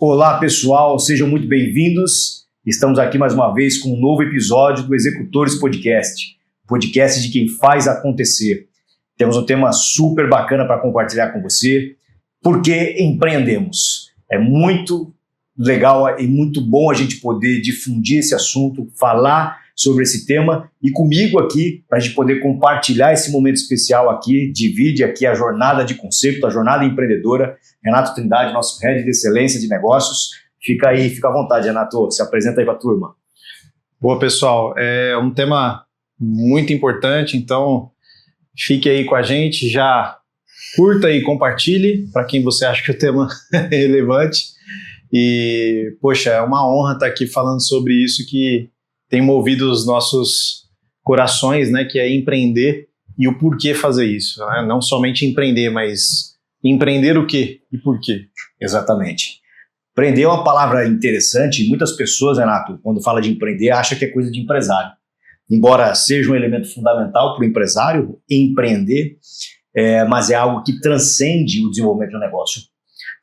Olá pessoal, sejam muito bem-vindos. Estamos aqui mais uma vez com um novo episódio do Executores Podcast, podcast de quem faz acontecer. Temos um tema super bacana para compartilhar com você, porque empreendemos. É muito legal e muito bom a gente poder difundir esse assunto, falar sobre esse tema e comigo aqui, para a gente poder compartilhar esse momento especial aqui, divide aqui a jornada de conceito, a jornada empreendedora. Renato Trindade, nosso Head de Excelência de Negócios. Fica aí, fica à vontade, Renato, se apresenta aí para a turma. Boa, pessoal, é um tema muito importante, então fique aí com a gente, já curta e compartilhe para quem você acha que o tema é relevante. E, poxa, é uma honra estar aqui falando sobre isso que tem movido os nossos corações, né, que é empreender e o porquê fazer isso, né? Não somente empreender, mas empreender o quê e por quê. Exatamente. Empreender é uma palavra interessante. Muitas pessoas, Renato, quando fala de empreender, acham que é coisa de empresário. Embora seja um elemento fundamental para o empresário empreender, mas é algo que transcende o desenvolvimento do negócio.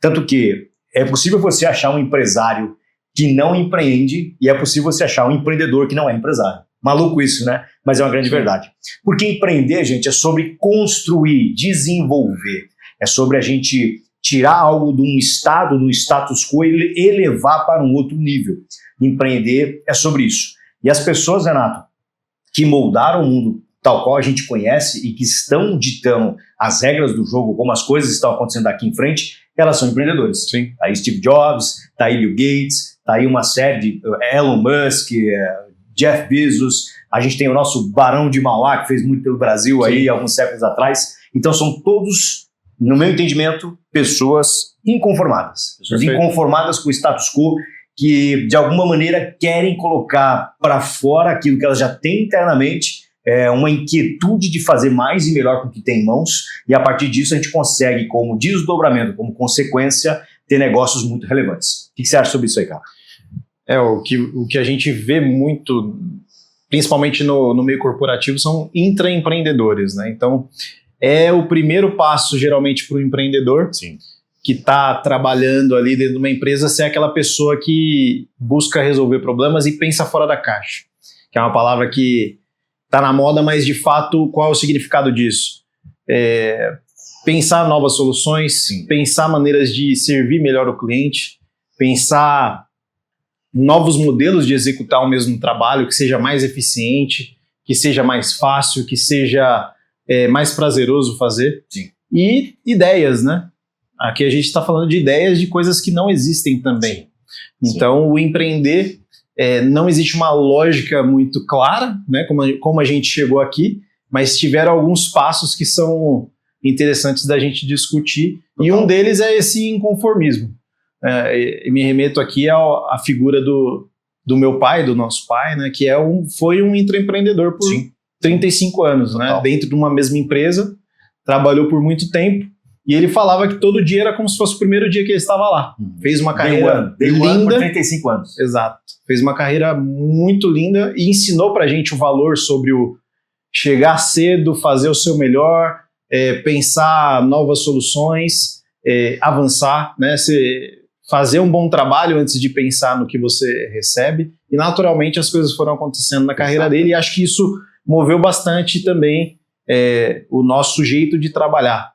Tanto que é possível você achar um empresário que não empreende e é possível você achar um empreendedor que não é empresário. Maluco isso, né? Mas é uma grande verdade. Porque empreender, gente, é sobre construir, desenvolver. É sobre a gente tirar algo de um estado, do status quo e elevar para um outro nível. Empreender é sobre isso. E as pessoas, Renato, que moldaram o mundo tal qual a gente conhece e que estão ditando as regras do jogo, como as coisas estão acontecendo daqui em frente, elas são empreendedores. Sim. Tá aí Steve Jobs, tá aí Bill Gates, tá aí uma série de Elon Musk, Jeff Bezos, a gente tem o nosso Barão de Mauá, que fez muito pelo Brasil aí alguns séculos atrás. Então são todos, no meu entendimento, pessoas inconformadas. Pessoas inconformadas com o status quo, que de alguma maneira querem colocar para fora aquilo que elas já têm internamente, uma inquietude de fazer mais e melhor com o que tem em mãos, e a partir disso a gente consegue, como desdobramento, como consequência, ter negócios muito relevantes. O que você acha sobre isso aí, cara? O que a gente vê muito, principalmente no meio corporativo, são intraempreendedores, né? Então, é o primeiro passo, geralmente, para o empreendedor. Sim. Que está trabalhando ali dentro de uma empresa, ser aquela pessoa que busca resolver problemas e pensa fora da caixa, que é uma palavra que está na moda, mas de fato, qual é o significado disso? Pensar novas soluções, Sim. Pensar maneiras de servir melhor o cliente, pensar novos modelos de executar o mesmo trabalho, que seja mais eficiente, que seja mais fácil, que seja mais prazeroso fazer. Sim. E ideias, né? Aqui a gente está falando de ideias de coisas que não existem também. Sim. Então, o empreender, não existe uma lógica muito clara, né, como a gente chegou aqui, mas tiveram alguns passos que são interessantes da gente discutir. Total. E um deles é esse inconformismo. Me remeto aqui à figura do meu pai, do nosso pai, né, que foi um intraempreendedor por 35 anos, né, dentro de uma mesma empresa, trabalhou por muito tempo. E ele falava que todo dia era como se fosse o primeiro dia que ele estava lá. Fez uma carreira linda. Por 35 anos. Exato. Fez uma carreira muito linda e ensinou pra gente o valor sobre o chegar cedo, fazer o seu melhor, pensar novas soluções, avançar, né? Fazer um bom trabalho antes de pensar no que você recebe. E naturalmente as coisas foram acontecendo na carreira dele e acho que isso moveu bastante também o nosso jeito de trabalhar.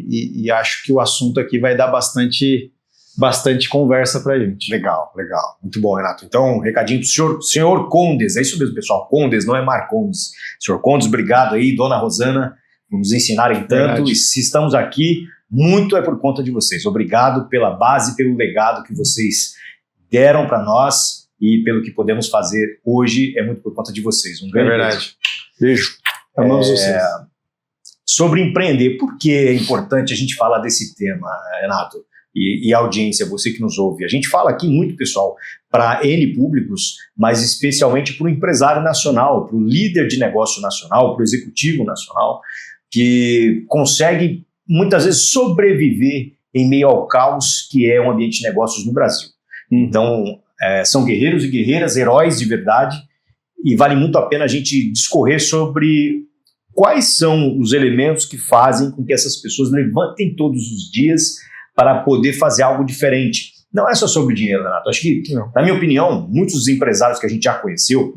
E acho que o assunto aqui vai dar bastante conversa pra gente. Legal. Muito bom, Renato. Então, recadinho pro senhor Condes, é isso mesmo, pessoal, Condes, não é Marcondes. Senhor Condes, obrigado aí, dona Rosana, por nos ensinarem tanto. Verdade. E se estamos aqui, muito é por conta de vocês. Obrigado pela base, pelo legado que vocês deram para nós e pelo que podemos fazer hoje, é muito por conta de vocês. Um grande beijo. Amamos vocês. Sobre empreender, por que é importante a gente falar desse tema, Renato? E a audiência, você que nos ouve. A gente fala aqui muito, pessoal, para N públicos, mas especialmente para o empresário nacional, para o líder de negócio nacional, para o executivo nacional, que consegue, muitas vezes, sobreviver em meio ao caos que é um ambiente de negócios no Brasil. Então, são guerreiros e guerreiras, heróis de verdade, e vale muito a pena a gente discorrer sobre quais são os elementos que fazem com que essas pessoas levantem todos os dias para poder fazer algo diferente. não é só sobre dinheiro, Renato. Acho que, na minha opinião, muitos dos empresários que a gente já conheceu,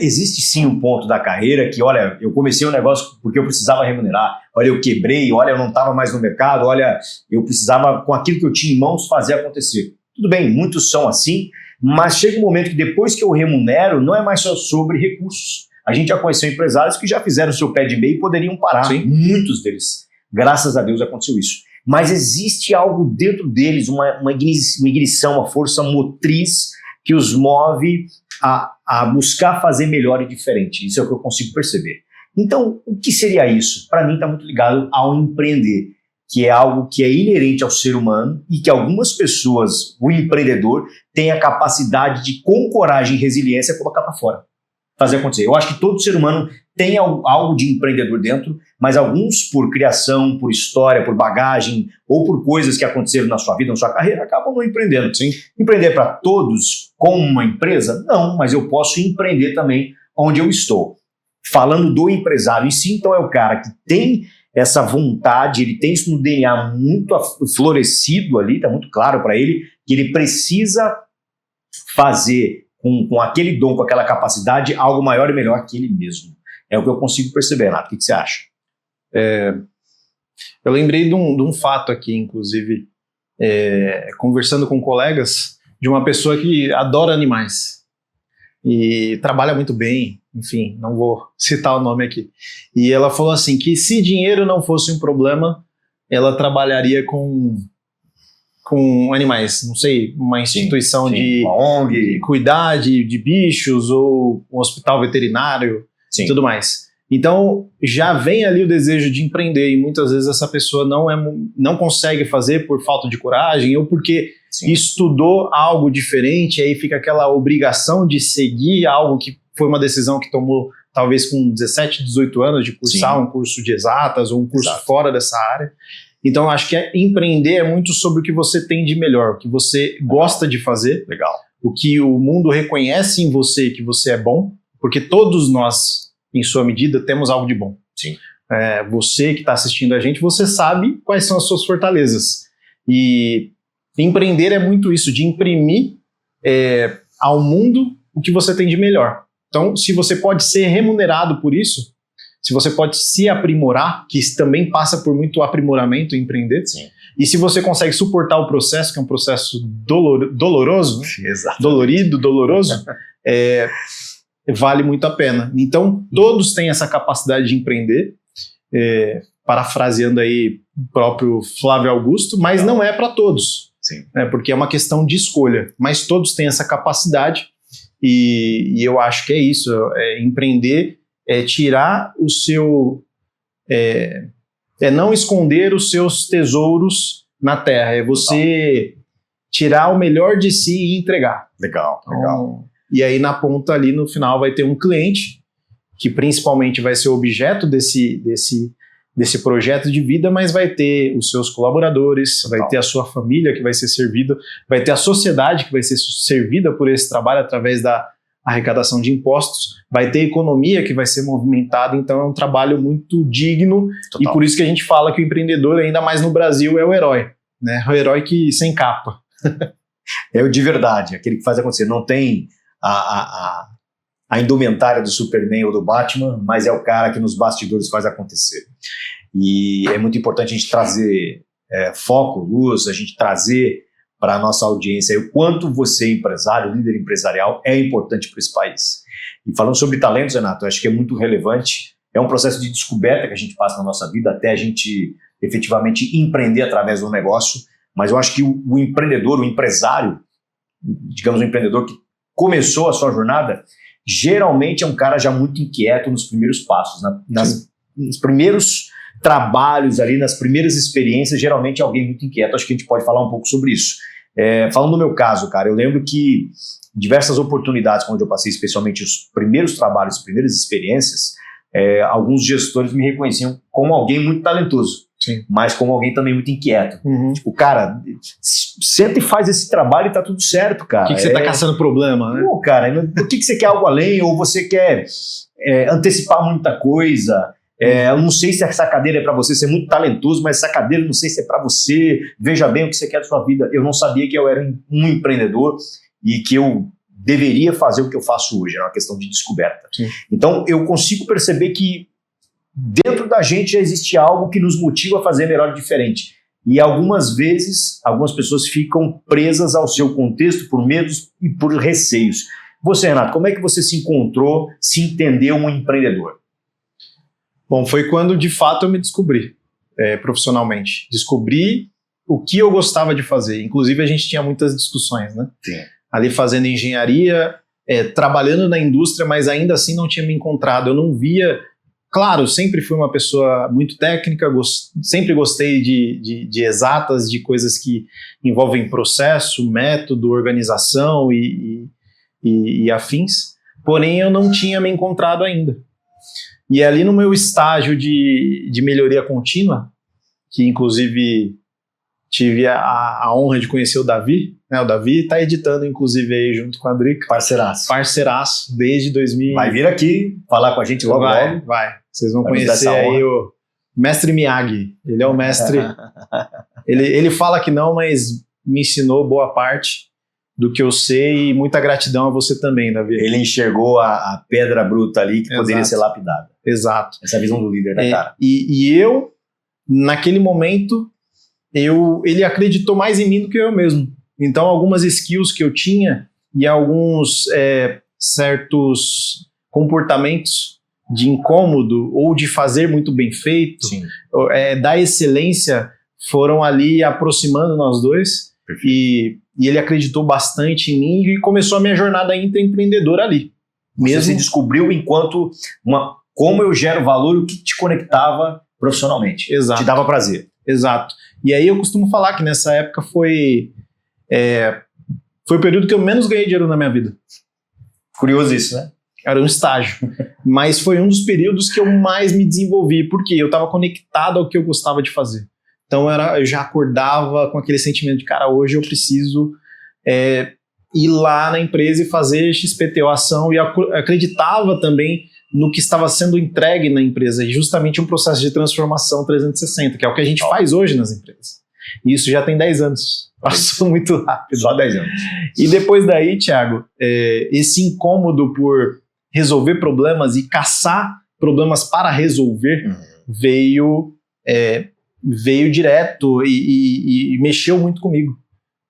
existe sim um ponto da carreira que, olha, eu comecei um negócio porque eu precisava remunerar, olha, eu quebrei, olha, eu não estava mais no mercado, olha, eu precisava, com aquilo que eu tinha em mãos, fazer acontecer. Tudo bem, muitos são assim, mas chega um momento que depois que eu remunero, não é mais só sobre recursos. A gente já conheceu empresários que já fizeram o seu pé de meia e poderiam parar. Sim. Muitos deles. Graças a Deus aconteceu isso. Mas existe algo dentro deles, uma ignição, uma força motriz que os move a buscar fazer melhor e diferente. Isso é o que eu consigo perceber. Então, o que seria isso? Para mim está muito ligado ao empreender, que é algo que é inerente ao ser humano e que algumas pessoas, o empreendedor, tem a capacidade de, com coragem e resiliência, colocar para fora. Fazer acontecer. Eu acho que todo ser humano tem algo de empreendedor dentro, mas alguns, por criação, por história, por bagagem ou por coisas que aconteceram na sua vida, na sua carreira, acabam não empreendendo. Sim. Empreender para todos com uma empresa? Não, mas eu posso empreender também onde eu estou. Falando do empresário em si, então é o cara que tem essa vontade, ele tem isso no DNA muito florescido ali, está muito claro para ele, que ele precisa fazer com aquele dom, com aquela capacidade, algo maior e melhor que ele mesmo. É o que eu consigo perceber, Renato. O que você acha? Eu lembrei de um fato aqui, inclusive, conversando com colegas, de uma pessoa que adora animais e trabalha muito bem, enfim, não vou citar o nome aqui. E ela falou assim, que se dinheiro não fosse um problema, ela trabalharia com animais, não sei, uma instituição de uma ONG, cuidar de bichos ou um hospital veterinário, e tudo mais. Então, já vem ali o desejo de empreender e muitas vezes essa pessoa não consegue fazer por falta de coragem ou porque estudou algo diferente, e aí fica aquela obrigação de seguir algo que foi uma decisão que tomou talvez com 17, 18 anos de cursar um curso de exatas ou um curso fora dessa área. Então, eu acho que empreender é muito sobre o que você tem de melhor, o que você gosta de fazer, o que o mundo reconhece em você, que você é bom, porque todos nós, em sua medida, temos algo de bom. Sim. Você que está assistindo a gente, você sabe quais são as suas fortalezas. E empreender é muito isso, de imprimir ao mundo o que você tem de melhor. Então, se você pode ser remunerado por isso, se você pode se aprimorar, que isso também passa por muito aprimoramento em empreender, e se você consegue suportar o processo, que é um processo doloroso, dolorido, doloroso, vale muito a pena. Então, todos têm essa capacidade de empreender, parafraseando aí o próprio Flávio Augusto, mas não é para todos, porque é uma questão de escolha, mas todos têm essa capacidade, e eu acho que é isso, empreender tirar o seu... não esconder os seus tesouros na terra, é você tirar o melhor de si e entregar. Legal. E aí na ponta ali no final vai ter um cliente, que principalmente vai ser o objeto desse projeto de vida, mas vai ter os seus colaboradores, vai ter a sua família que vai ser servida, vai ter a sociedade que vai ser servida por esse trabalho através da arrecadação de impostos, vai ter economia que vai ser movimentada, então é um trabalho muito digno. E por isso que a gente fala que o empreendedor, ainda mais no Brasil, é o herói, né? O herói que sem capa. É o de verdade, aquele que faz acontecer. Não tem a indumentária do Superman ou do Batman, mas é o cara que nos bastidores faz acontecer. E é muito importante a gente trazer foco, luz, a gente trazer para a nossa audiência o quanto você, empresário, líder empresarial, é importante para esse país. E falando sobre talentos, Renato, eu acho que é muito relevante, é um processo de descoberta que a gente passa na nossa vida até a gente efetivamente empreender através do negócio, mas eu acho que o empreendedor, o empresário, digamos, o empreendedor que começou a sua jornada, geralmente é um cara já muito inquieto nos primeiros passos, nos primeiros trabalhos ali, nas primeiras experiências, geralmente é alguém muito inquieto. Acho que a gente pode falar um pouco sobre isso. Falando no meu caso, cara, eu lembro que diversas oportunidades onde eu passei, especialmente os primeiros trabalhos, as primeiras experiências, alguns gestores me reconheciam como alguém muito talentoso, mas como alguém também muito inquieto. Tipo, cara, senta e faz esse trabalho e tá tudo certo, cara. O que você tá caçando problema, né? Pô, cara, por que você quer algo além? Ou você quer antecipar muita coisa? Eu não sei se essa cadeira é para você é muito talentoso, mas essa cadeira não sei se é para você, veja bem o que você quer da sua vida. Eu não sabia que eu era um empreendedor e que eu deveria fazer o que eu faço hoje, era uma questão de descoberta. Sim. Então eu consigo perceber que dentro da gente já existe algo que nos motiva a fazer melhor e diferente. E algumas vezes, algumas pessoas ficam presas ao seu contexto por medos e por receios. Você, Renato, como é que você se encontrou, se entendeu um empreendedor? Bom, foi quando de fato eu me descobri profissionalmente. Descobri o que eu gostava de fazer. Inclusive a gente tinha muitas discussões, né? Sim. Ali fazendo engenharia, trabalhando na indústria, mas ainda assim não tinha me encontrado. Eu não via... Claro, sempre fui uma pessoa muito técnica, sempre gostei de exatas, de coisas que envolvem processo, método, organização e afins, porém eu não tinha me encontrado ainda. E ali no meu estágio de melhoria contínua, que inclusive tive a honra de conhecer o Davi, né? O Davi está editando inclusive aí junto com a Drica. Parceiraço, desde 2000. Vai vir aqui falar com a gente logo. Vai. Vocês vão conhecer aí o Mestre Miyagi. Ele é o mestre. ele fala que não, mas me ensinou boa parte do que eu sei e muita gratidão a você também, Davi. Ele enxergou a pedra bruta ali que poderia ser lapidada. Exato. Essa visão do líder, né, cara? E eu, naquele momento, ele acreditou mais em mim do que eu mesmo. Então, algumas skills que eu tinha e alguns certos comportamentos de incômodo ou de fazer muito bem feito, da excelência, foram ali aproximando nós dois. E ele acreditou bastante em mim e começou a minha jornada intraempreendedora ali. Você se descobriu enquanto como eu gero valor, o que te conectava profissionalmente. Exato. Te dava prazer. Exato. E aí eu costumo falar que nessa época foi o período que eu menos ganhei dinheiro na minha vida. Curioso isso, né? Era um estágio. Mas foi um dos períodos que eu mais me desenvolvi, porque eu estava conectado ao que eu gostava de fazer. Então eu já acordava com aquele sentimento de, cara, hoje eu preciso ir lá na empresa e fazer XPTO ação, e acreditava também no que estava sendo entregue na empresa, e justamente um processo de transformação 360, que é o que a gente faz hoje nas empresas. E isso já tem 10 anos. Passou muito rápido. Só 10 anos. E depois daí, Thiago, esse incômodo por resolver problemas e caçar problemas para resolver veio direto e mexeu muito comigo.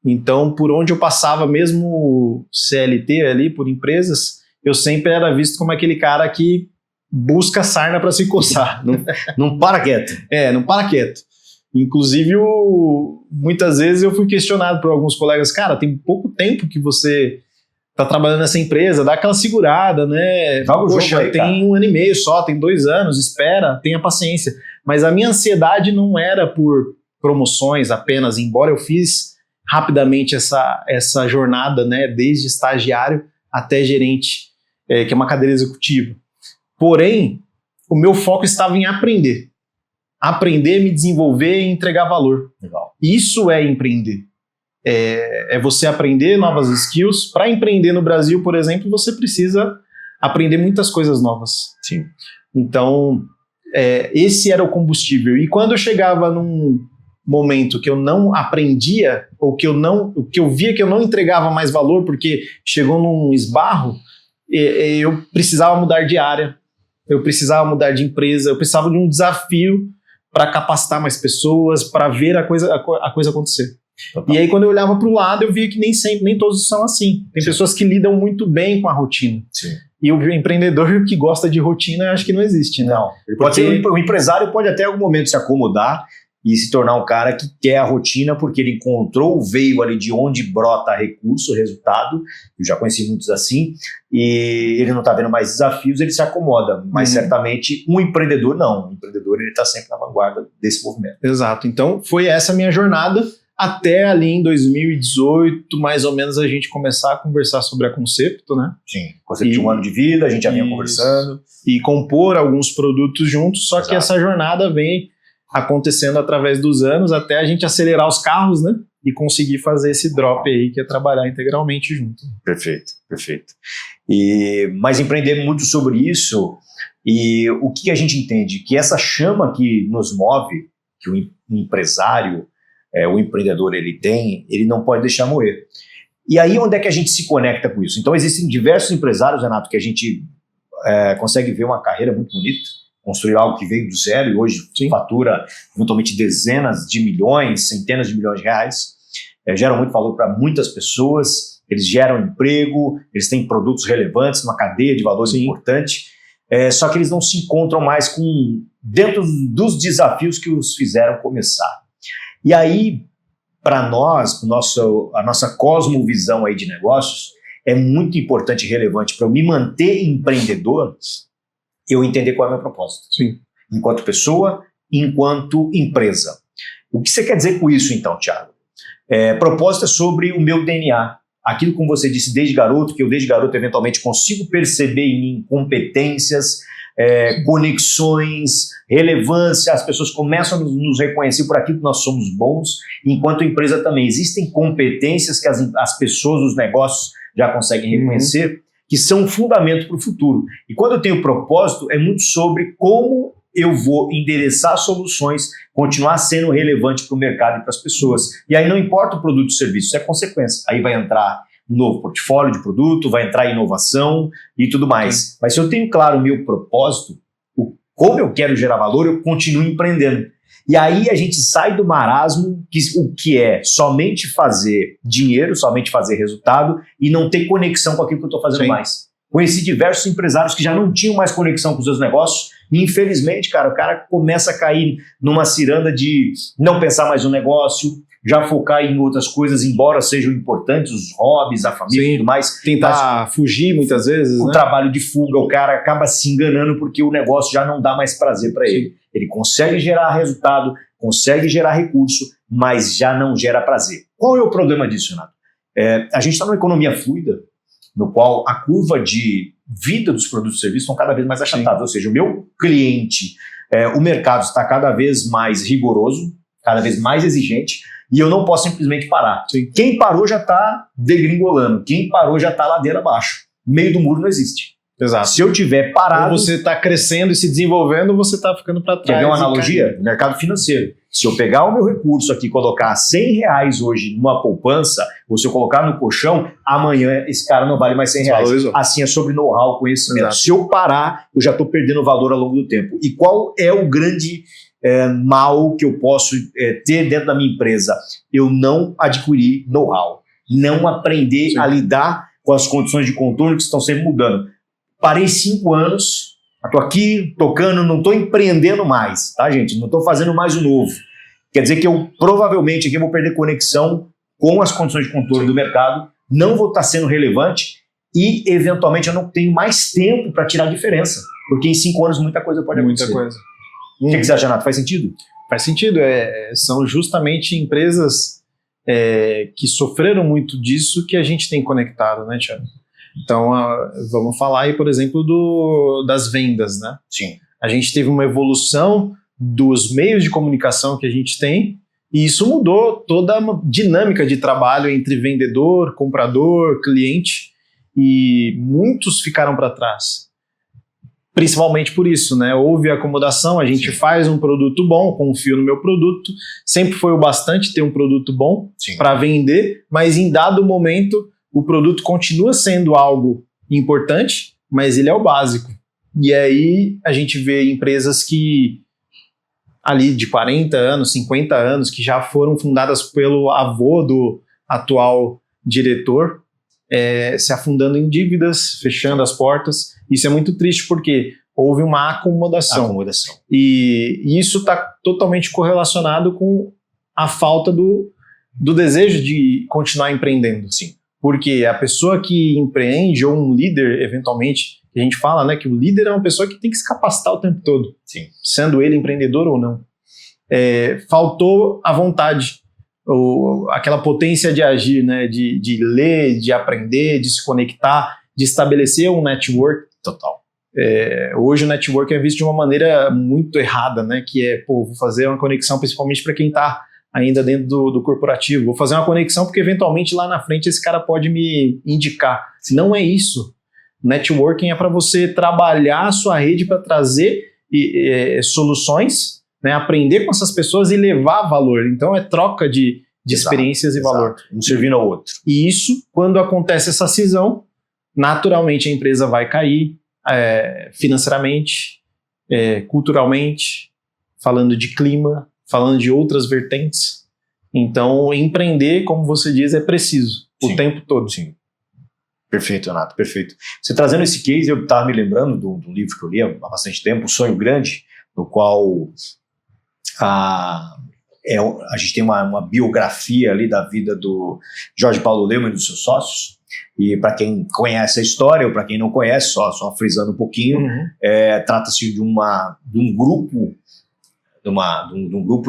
Então, por onde eu passava, mesmo CLT ali, por empresas, eu sempre era visto como aquele cara que busca sarna para se coçar. Não para quieto. Não para quieto. Inclusive, muitas vezes eu fui questionado por alguns colegas, cara, tem pouco tempo que você está trabalhando nessa empresa, dá aquela segurada, né? Poxa, aí, tem 1 ano e meio só, tem 2 anos, espera, tenha paciência. Mas a minha ansiedade não era por promoções apenas, embora eu fiz rapidamente essa jornada, né, desde estagiário até gerente, que é uma cadeira executiva. Porém, o meu foco estava em aprender. Aprender, me desenvolver e entregar valor. Legal. Isso é empreender. É você aprender novas skills. Para empreender no Brasil, por exemplo, você precisa aprender muitas coisas novas. Sim. Então, esse era o combustível. E quando eu chegava num momento que eu não aprendia, ou que eu via que eu não entregava mais valor, porque chegou num esbarro, eu precisava mudar de área, eu precisava mudar de empresa, eu precisava de um desafio para capacitar mais pessoas, para ver a coisa acontecer. Total. E aí, quando eu olhava para o lado, eu via que nem todos são assim. Tem pessoas que lidam muito bem com a rotina. Sim. E o empreendedor que gosta de rotina, eu acho que não existe, né? Não. O empresário pode até em algum momento se acomodar e se tornar um cara que quer a rotina porque ele encontrou o veio ali de onde brota recurso, resultado. Eu já conheci muitos assim. E ele não está vendo mais desafios, ele se acomoda. Mas certamente um empreendedor não. Um empreendedor ele está sempre na vanguarda desse movimento. Exato. Então foi essa a minha jornada até ali em 2018, mais ou menos, a gente começar a conversar sobre a Concepto, né? Sim, Concepto de 1 ano de vida, a gente já vinha conversando. E compor alguns produtos juntos, só Exato. Que essa jornada vem acontecendo através dos anos até a gente acelerar os carros, né? E conseguir fazer esse drop aí, que é trabalhar integralmente junto. Perfeito, perfeito. Mas empreender muito sobre isso, E o que a gente entende? Que essa chama que nos move, que o empresário, o empreendedor ele não pode deixar morrer. E aí onde é que a gente se conecta com isso? Então existem diversos empresários, Renato, que a gente consegue ver uma carreira muito bonita, construir algo que veio do zero e hoje fatura eventualmente dezenas de milhões, centenas de milhões de reais, geram muito valor para muitas pessoas, eles geram emprego, eles têm produtos relevantes, uma cadeia de valores importante, só que eles não se encontram mais dentro dos desafios que os fizeram começar. E aí, para nós, a nossa cosmovisão aí de negócios, é muito importante e relevante para eu me manter empreendedor, eu entender qual é o meu propósito. Sim. Enquanto pessoa, enquanto empresa. O que você quer dizer com isso, então, Thiago? Propósito é sobre o meu DNA. Aquilo, como você disse desde garoto, que eu desde garoto eventualmente consigo perceber em mim competências, conexões, relevância, as pessoas começam a nos reconhecer por aquilo que nós somos bons, enquanto empresa também. Existem competências que as pessoas, os negócios já conseguem reconhecer, que são um fundamento para o futuro. E quando eu tenho propósito, é muito sobre como eu vou endereçar soluções, continuar sendo relevante para o mercado e para as pessoas. E aí não importa o produto ou serviço, isso é consequência. Aí vai entrar um novo portfólio de produto, vai entrar inovação e tudo mais. Mas se eu tenho claro o meu propósito, como eu quero gerar valor, eu continuo empreendendo. E aí a gente sai do marasmo, o que é somente fazer dinheiro, somente fazer resultado e não ter conexão com aquilo que eu estou fazendo mais. Conheci diversos empresários que já não tinham mais conexão com os seus negócios e infelizmente, cara, o cara começa a cair numa ciranda de não pensar mais no negócio, já focar em outras coisas, embora sejam importantes, os hobbies, a família e tudo mais. Tentar fugir muitas vezes, o trabalho de fuga, o cara acaba se enganando porque o negócio já não dá mais prazer para ele. Ele consegue gerar resultado, consegue gerar recurso, mas já não gera prazer. Qual é o problema disso, Renato? A gente está numa economia fluida, no qual a curva de vida dos produtos e serviços estão cada vez mais achatadas. Ou seja, o meu cliente, o mercado está cada vez mais rigoroso, cada vez mais exigente, e eu não posso simplesmente parar. Quem parou já está degringolando, quem parou já está ladeira abaixo. Meio do muro não existe. Exato. Se eu tiver parado... Ou você está crescendo e se desenvolvendo, você está ficando para trás. Quer ver uma analogia? Mercado financeiro. Se eu pegar o meu recurso aqui e colocar R$100 hoje numa poupança, ou se eu colocar no colchão, amanhã esse cara não vale mais R$100. Assim é sobre know-how, conhecimento. Exato. Se eu parar, eu já estou perdendo valor ao longo do tempo. E qual é o grande mal que eu posso ter dentro da minha empresa? Eu não adquirir know-how. Não aprender a lidar com as condições de contorno que estão sempre mudando. Parei 5 anos, estou aqui tocando, não estou empreendendo mais, tá, gente? Não estou fazendo mais o novo. Quer dizer que eu provavelmente aqui vou perder conexão com as condições de controle do mercado, não vou estar sendo relevante e, eventualmente, eu não tenho mais tempo para tirar a diferença. Porque em 5 anos muita coisa pode acontecer. Muita coisa. O que você acha, Renato? Faz sentido? Faz sentido. São justamente empresas que sofreram muito disso que a gente tem conectado, né, Thiago? Então, vamos falar aí, por exemplo, das vendas, né? Sim. A gente teve uma evolução dos meios de comunicação que a gente tem e isso mudou toda a dinâmica de trabalho entre vendedor, comprador, cliente e muitos ficaram para trás. Principalmente por isso, né? Houve acomodação, a gente faz um produto bom, confio no meu produto, sempre foi o bastante ter um produto bom para vender, mas em dado momento o produto continua sendo algo importante, mas ele é o básico. E aí a gente vê empresas que ali de 40 anos, 50 anos, que já foram fundadas pelo avô do atual diretor, se afundando em dívidas, fechando as portas. Isso é muito triste porque houve uma acomodação. E isso está totalmente correlacionado com a falta do desejo de continuar empreendendo. Sim. Porque a pessoa que empreende, ou um líder, eventualmente, que a gente fala, né, que o líder é uma pessoa que tem que se capacitar o tempo todo, sendo ele empreendedor ou não. Faltou a vontade, aquela potência de agir, né, de ler, de aprender, de se conectar, de estabelecer um network. Total. Hoje o network é visto de uma maneira muito errada, né, que vou fazer uma conexão principalmente para quem está ainda dentro do corporativo. Vou fazer uma conexão porque eventualmente lá na frente esse cara pode me indicar. Não é isso. Networking é para você trabalhar a sua rede para trazer soluções, né, aprender com essas pessoas e levar valor. Então é troca de experiências e valor. Um servindo ao outro. E isso, quando acontece essa cisão, naturalmente a empresa vai cair financeiramente, culturalmente, falando de clima, falando de outras vertentes. Então, empreender, como você diz, é preciso o tempo todo. Sim. Perfeito, Renato, perfeito. Você trazendo esse case, eu estava me lembrando do livro que eu li há bastante tempo, O Sonho Grande, no qual a gente tem uma biografia ali da vida do Jorge Paulo Lemann e dos seus sócios. E para quem conhece a história, ou para quem não conhece, só frisando um pouquinho, trata-se de um grupo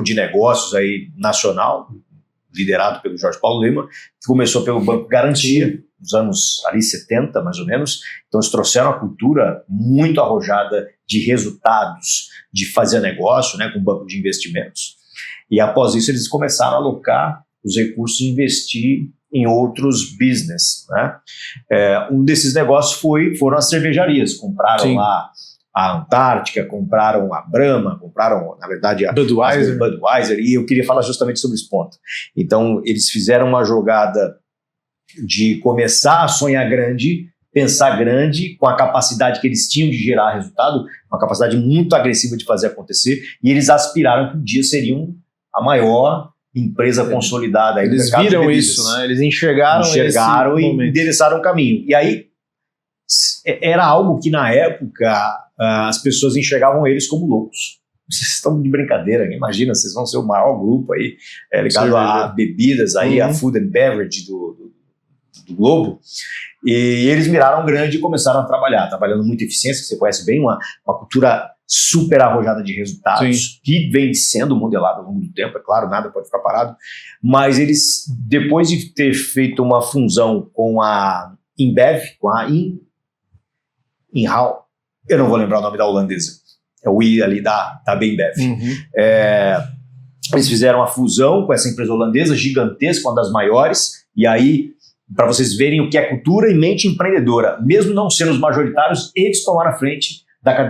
de negócios aí nacional, liderado pelo Jorge Paulo Lemann, que começou pelo Banco Garantia, nos anos ali 70, mais ou menos. Então eles trouxeram a cultura muito arrojada de resultados, de fazer negócio, né, com o banco de investimentos. E após isso eles começaram a alocar os recursos e investir em outros business, né? Um desses negócios foram as cervejarias. Compraram lá a Antártica, compraram a Brahma, compraram, na verdade, a Budweiser, e eu queria falar justamente sobre esse ponto. Então, eles fizeram uma jogada de começar a sonhar grande, pensar grande, com a capacidade que eles tinham de gerar resultado, uma capacidade muito agressiva de fazer acontecer, e eles aspiraram que um dia seriam a maior empresa consolidada aí no mercado de bebidas. Eles viram isso, né? Eles enxergaram e endereçaram o caminho. E aí, era algo que na época as pessoas enxergavam eles como loucos. Vocês estão de brincadeira, imagina, vocês vão ser o maior grupo aí ligado a bebidas, aí, a food and beverage do globo. E eles miraram grande e começaram a trabalhando muito eficiência, você conhece bem, uma cultura super arrojada de resultados, que vem sendo modelada ao longo do tempo, é claro, nada pode ficar parado, mas eles, depois de ter feito uma fusão com a InBev, com a Inhal, eu não vou lembrar o nome da holandesa, é o I ali da Bembev. Eles fizeram a fusão com essa empresa holandesa gigantesca, uma das maiores, e aí, para vocês verem o que é cultura e mente empreendedora, mesmo não sendo os majoritários, eles tomaram a frente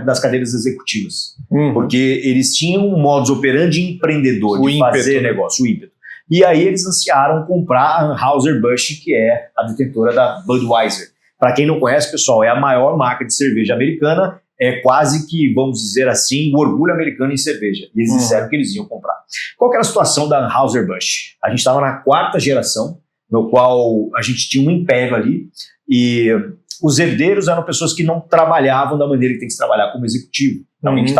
das cadeiras executivas, porque eles tinham um modus operandi empreendedor, de fazer negócio, o ímpeto. E aí eles ansiaram comprar a Anheuser-Busch, que é a detentora da Budweiser. Para quem não conhece, pessoal, é a maior marca de cerveja americana, é quase que, vamos dizer assim, o orgulho americano em cerveja. E eles disseram que eles iam comprar. Qual que era a situação da Anheuser-Busch? A gente estava na 4ª geração, no qual a gente tinha um império ali, e os herdeiros eram pessoas que não trabalhavam da maneira que tem que se trabalhar como executivo. Realmente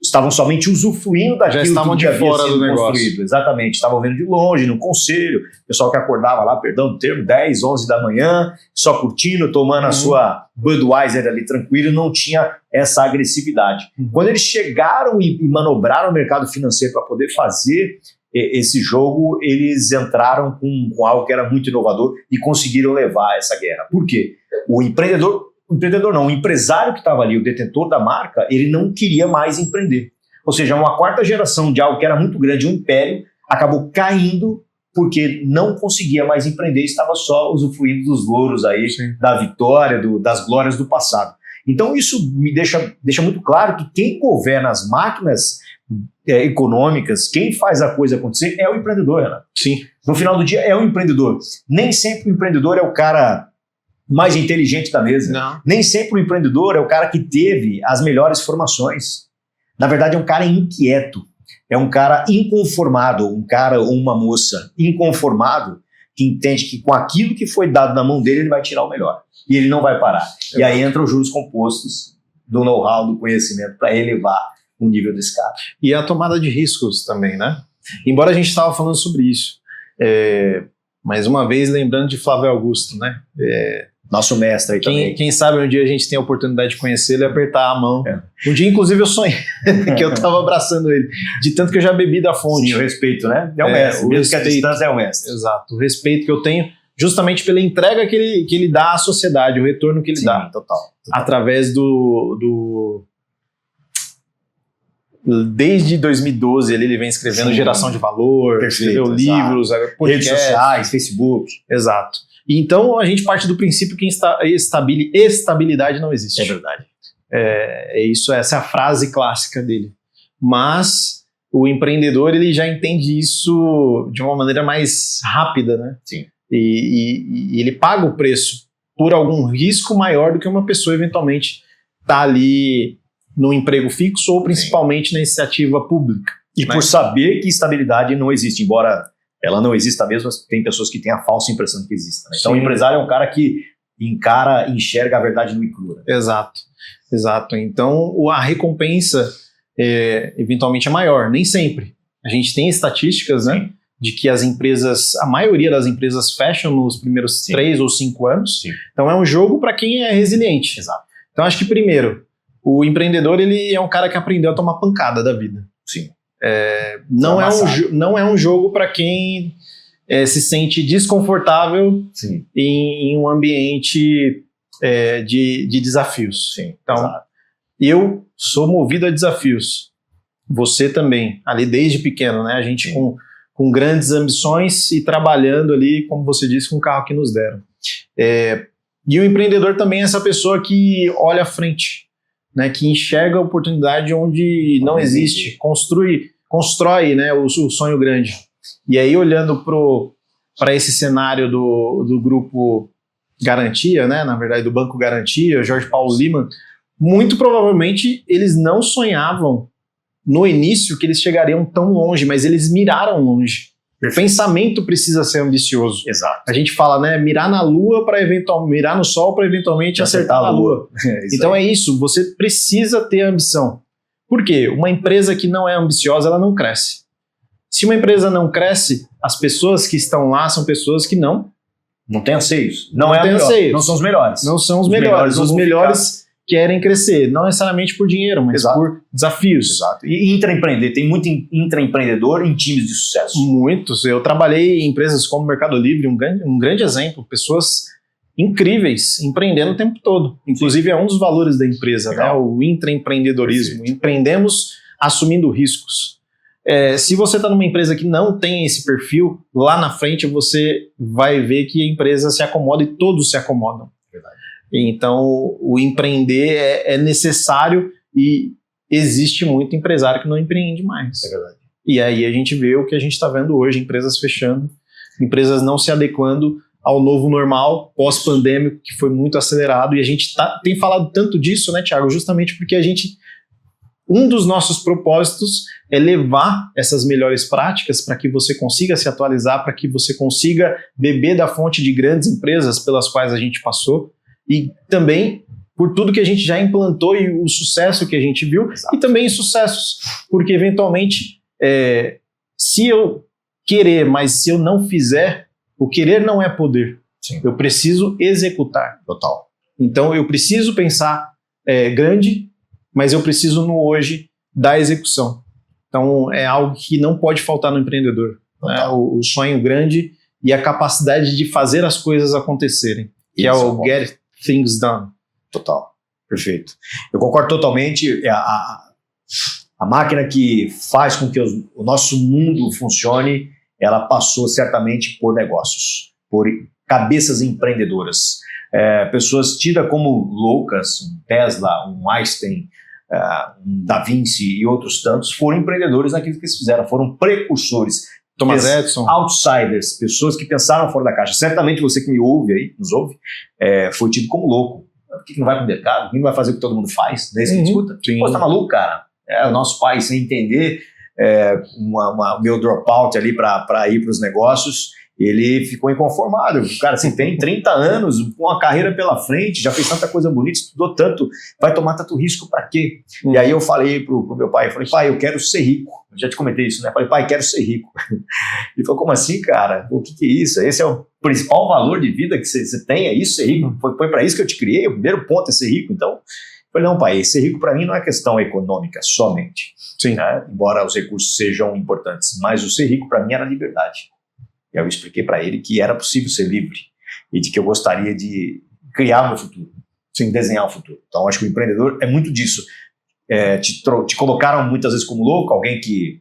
estavam somente usufruindo daquilo que havia sido construído. Exatamente, estavam vendo de longe, no conselho, o pessoal que acordava lá, perdão do termo, 10, 11 da manhã, só curtindo, tomando a sua Budweiser ali tranquilo, não tinha essa agressividade. Quando eles chegaram e manobraram o mercado financeiro para poder fazer esse jogo, eles entraram com algo que era muito inovador e conseguiram levar essa guerra. Por quê? O empresário que estava ali, o detentor da marca, ele não queria mais empreender. Ou seja, uma 4ª geração de algo que era muito grande, um império, acabou caindo porque não conseguia mais empreender, estava só usufruindo dos louros aí, da vitória, das glórias do passado. Então isso me deixa muito claro que quem governa as máquinas econômicas, quem faz a coisa acontecer é o empreendedor, Renato. Sim. No final do dia é o empreendedor. Nem sempre o empreendedor é o cara mais inteligente da mesa. Não. Nem sempre o empreendedor é o cara que teve as melhores formações. Na verdade, é um cara inquieto, é um cara inconformado, um cara ou uma moça inconformado que entende que com aquilo que foi dado na mão dele, ele vai tirar o melhor. E ele não vai parar. E aí entram os juros compostos do know-how, do conhecimento, para elevar o nível desse cara. E a tomada de riscos também, né? Embora a gente estava falando sobre isso. Mais uma vez, lembrando de Flávio Augusto, né? Nosso mestre aí também. Quem sabe um dia a gente tem a oportunidade de conhecê-lo e apertar a mão. Um dia, inclusive, eu sonhei que eu estava abraçando ele, de tanto que eu já bebi da fonte. Sim, o respeito, né? É o mestre. Mesmo que a distância é o mestre. Exato. O respeito que eu tenho justamente pela entrega que ele dá à sociedade, o retorno que ele dá. Total. Através Desde 2012 ele vem escrevendo geração de valor, escreveu livros, redes sociais, Facebook. Exato. Então a gente parte do princípio que estabilidade não existe. É verdade. Essa é a frase clássica dele. Mas o empreendedor ele já entende isso de uma maneira mais rápida, né? Sim. E ele paga o preço por algum risco maior do que uma pessoa eventualmente tá ali no emprego fixo ou principalmente na iniciativa pública. E por saber que estabilidade não existe, embora ela não exista mesmo, tem pessoas que têm a falsa impressão de que exista. Né? Então, o empresário é um cara que enxerga a verdade nua e crua. Exato. Então, a recompensa eventualmente é maior, nem sempre. A gente tem estatísticas, né, de que a maioria das empresas fecham nos primeiros 3 ou 5 anos. Sim. Então, é um jogo para quem é resiliente. Exato. Então, acho que, primeiro, o empreendedor ele é um cara que aprendeu a tomar pancada da vida. Sim. Não é um jogo para quem se sente desconfortável em um ambiente de desafios. Sim, então, exato. Eu sou movido a desafios. Você também, ali desde pequeno, né? A gente com grandes ambições e trabalhando ali, como você disse, com o carro que nos deram. E o empreendedor também é essa pessoa que olha à frente, né, que enxerga a oportunidade onde não existe, constrói, né, o sonho grande. E aí, olhando para esse cenário do grupo Garantia, né, na verdade do Banco Garantia, Jorge Paulo Lemann, muito provavelmente eles não sonhavam no início que eles chegariam tão longe, mas eles miraram longe. O pensamento precisa ser ambicioso. Exato. A gente fala, né, mirar na lua para mirar no sol para eventualmente acertar na lua. Então é isso, você precisa ter ambição. Por quê? Uma empresa que não é ambiciosa, ela não cresce. Se uma empresa não cresce, as pessoas que estão lá são pessoas que não tem anseios. Não Não são os melhores. Não são os melhores. Os melhores querem crescer, não necessariamente por dinheiro, mas por desafios. Exato. E intraempreender, tem muito intraempreendedor em times de sucesso. Muitos. Eu trabalhei em empresas como o Mercado Livre, um grande exemplo, pessoas incríveis, empreendendo o tempo todo. Inclusive é um dos valores da empresa, né? O intraempreendedorismo. Perfeito. Empreendemos assumindo riscos. Se você está numa empresa que não tem esse perfil, lá na frente você vai ver que a empresa se acomoda e todos se acomodam. Verdade. Então, o empreender é necessário e existe muito empresário que não empreende mais. É verdade. E aí a gente vê o que a gente está vendo hoje, empresas fechando, empresas não se adequando ao novo normal, pós-pandêmico, que foi muito acelerado, e a gente tem falado tanto disso, né, Thiago, justamente porque um dos nossos propósitos é levar essas melhores práticas para que você consiga se atualizar, para que você consiga beber da fonte de grandes empresas pelas quais a gente passou, e também por tudo que a gente já implantou e o sucesso que a gente viu. Exato. E também insucessos, porque eventualmente se eu querer, mas se eu não fizer, o querer não é poder. Sim. Eu preciso executar. Total. Então eu preciso pensar grande, mas eu preciso no hoje da execução. Então é algo que não pode faltar no empreendedor, né? O sonho grande e a capacidade de fazer as coisas acontecerem, que é o get things done. Total. Perfeito. Eu concordo totalmente. A máquina que faz com que o nosso mundo funcione, ela passou certamente por negócios, por cabeças empreendedoras. Pessoas tidas como loucas, um Tesla, um Einstein, um Da Vinci e outros tantos, foram empreendedores naquilo que eles fizeram, foram precursores. Thomas Edison. Outsiders, pessoas que pensaram fora da caixa. Certamente você que nos ouve, foi tido como louco. Por que não vai para o mercado? Por que não vai fazer o que todo mundo faz? Daí você discuta. Pô, você tá maluco, cara? O nosso pai, sem entender, meu dropout ali para ir para os negócios, ele ficou inconformado. Cara, você tem 30 anos, com uma carreira pela frente, já fez tanta coisa bonita, estudou tanto, vai tomar tanto risco para quê? E aí eu falei pro meu pai, pai, eu quero ser rico. Eu já te comentei isso, né? Eu falei, pai, quero ser rico. Ele falou, como assim, cara? O que é isso? Esse é o principal valor de vida que você tem? É isso, ser rico? Foi para isso que eu te criei? O primeiro ponto é ser rico, então... Eu falei, não, pai, ser rico para mim não é questão econômica somente. Sim. Né? Embora os recursos sejam importantes, mas o ser rico para mim era liberdade. E eu expliquei para ele que era possível ser livre e de que eu gostaria de criar o meu futuro, desenhar o futuro. Então, acho que o empreendedor é muito disso. Te colocaram muitas vezes como louco, alguém que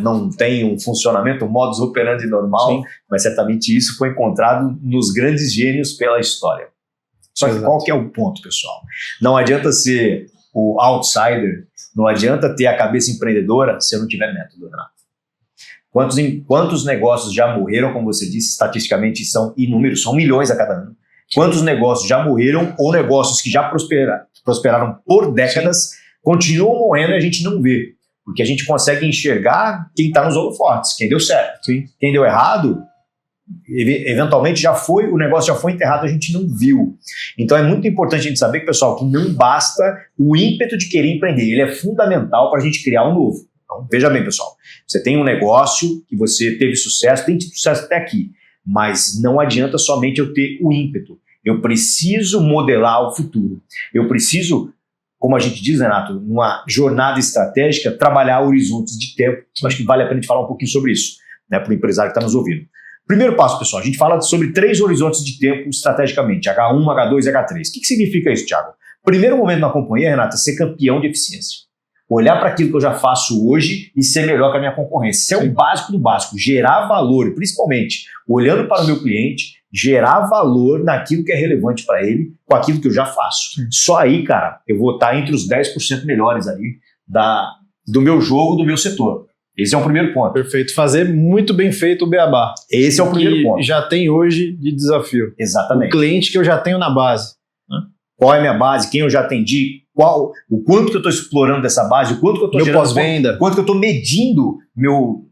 não tem um funcionamento, um modus operandi normal, sim, mas certamente isso foi encontrado nos grandes gênios pela história. Só que qual que é o ponto, pessoal? Não adianta ser o outsider, não adianta ter a cabeça empreendedora se eu não tiver método, Renato. Quantos negócios já morreram, como você disse, estatisticamente são inúmeros, são milhões a cada ano. Quantos negócios já morreram ou negócios que já prosperaram por décadas, sim, continuam morrendo e a gente não vê. Porque a gente consegue enxergar quem está nos holofotes, quem deu certo. Sim. Quem deu errado, eventualmente o negócio já foi enterrado, a gente não viu. Então é muito importante a gente saber, pessoal, que não basta o ímpeto de querer empreender, ele é fundamental para a gente criar um novo. Então, veja bem, pessoal, você tem um negócio que você teve sucesso, tem tido sucesso até aqui, mas não adianta somente eu ter o ímpeto. Eu preciso modelar o futuro. Eu preciso, como a gente diz, Renato, numa jornada estratégica, trabalhar horizontes de tempo. Eu acho que vale a pena a gente falar um pouquinho sobre isso, né, para o empresário que está nos ouvindo. Primeiro passo, pessoal, a gente fala sobre 3 horizontes de tempo estrategicamente, H1, H2 e H3. O que significa isso, Thiago? Primeiro momento na companhia, Renato, é ser campeão de eficiência. Olhar para aquilo que eu já faço hoje e ser melhor que a minha concorrência. Isso é o básico do básico, gerar valor, principalmente olhando para o meu cliente, gerar valor naquilo que é relevante para ele, com aquilo que eu já faço. Só aí, cara, eu vou estar entre os 10% melhores ali do meu jogo, do meu setor. Esse é o primeiro ponto. Perfeito. Fazer muito bem feito o beabá. Esse é o primeiro ponto. Já tem hoje de desafio. Exatamente. O cliente que eu já tenho na base. Né? Qual é a minha base? Quem eu já atendi? O quanto que eu estou explorando dessa base? O quanto que eu estou gerando pós-venda? O quanto que eu estou medindo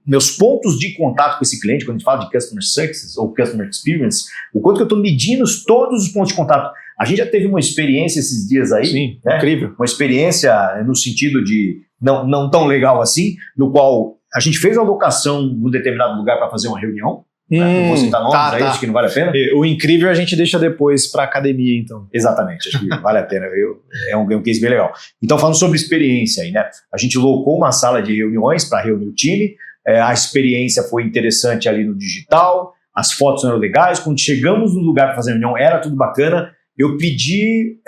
meus pontos de contato com esse cliente, quando a gente fala de Customer Success ou Customer Experience, o quanto que eu estou medindo todos os pontos de contato. A gente já teve uma experiência esses dias aí. Sim, né? Incrível. Uma experiência no sentido de não tão legal assim, no qual a gente fez uma locação num determinado lugar para fazer uma reunião. Não vou citar nomes, acho que não vale a pena. O incrível a gente deixa depois para academia, então. Exatamente, acho que vale a pena. É um case bem legal. Então, falando sobre experiência aí, né? A gente locou uma sala de reuniões para reunir o time. A experiência foi interessante ali no digital, as fotos eram legais. Quando chegamos no lugar para fazer a reunião, era tudo bacana. Eu pedi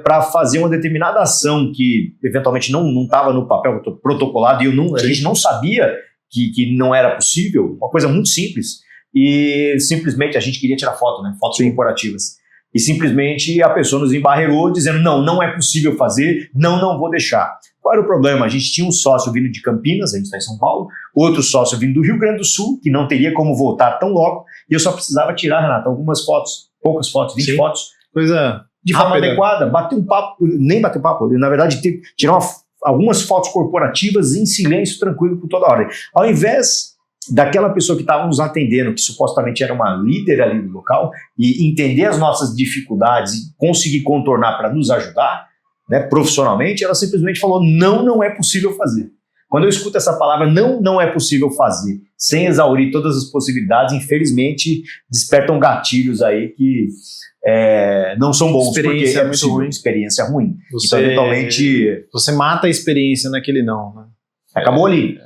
para fazer uma determinada ação que eventualmente não estava no papel protocolado e a gente não sabia que não era possível, uma coisa muito simples. E simplesmente a gente queria tirar foto, né? Fotos corporativas. E simplesmente a pessoa nos embarreirou dizendo não é possível fazer, não vou deixar. Qual era o problema? A gente tinha um sócio vindo de Campinas, a gente está em São Paulo, outro sócio vindo do Rio Grande do Sul, que não teria como voltar tão logo, e eu só precisava tirar, Renato, algumas fotos, poucas fotos, 20 fotos. Coisa de forma adequada, bater um papo, nem bater um papo, na verdade tirar algumas fotos corporativas em silêncio, tranquilo, por toda hora. Ao invés daquela pessoa que estava nos atendendo, que supostamente era uma líder ali no local, e entender as nossas dificuldades e conseguir contornar para nos ajudar, né, profissionalmente, ela simplesmente falou, não é possível fazer. Quando eu escuto essa palavra, não é possível fazer, sem exaurir todas as possibilidades, infelizmente, despertam gatilhos aí que não são bons, porque é muito ruim. Experiência ruim. Então, eventualmente... Você mata a experiência naquele não. Né? Acabou ali.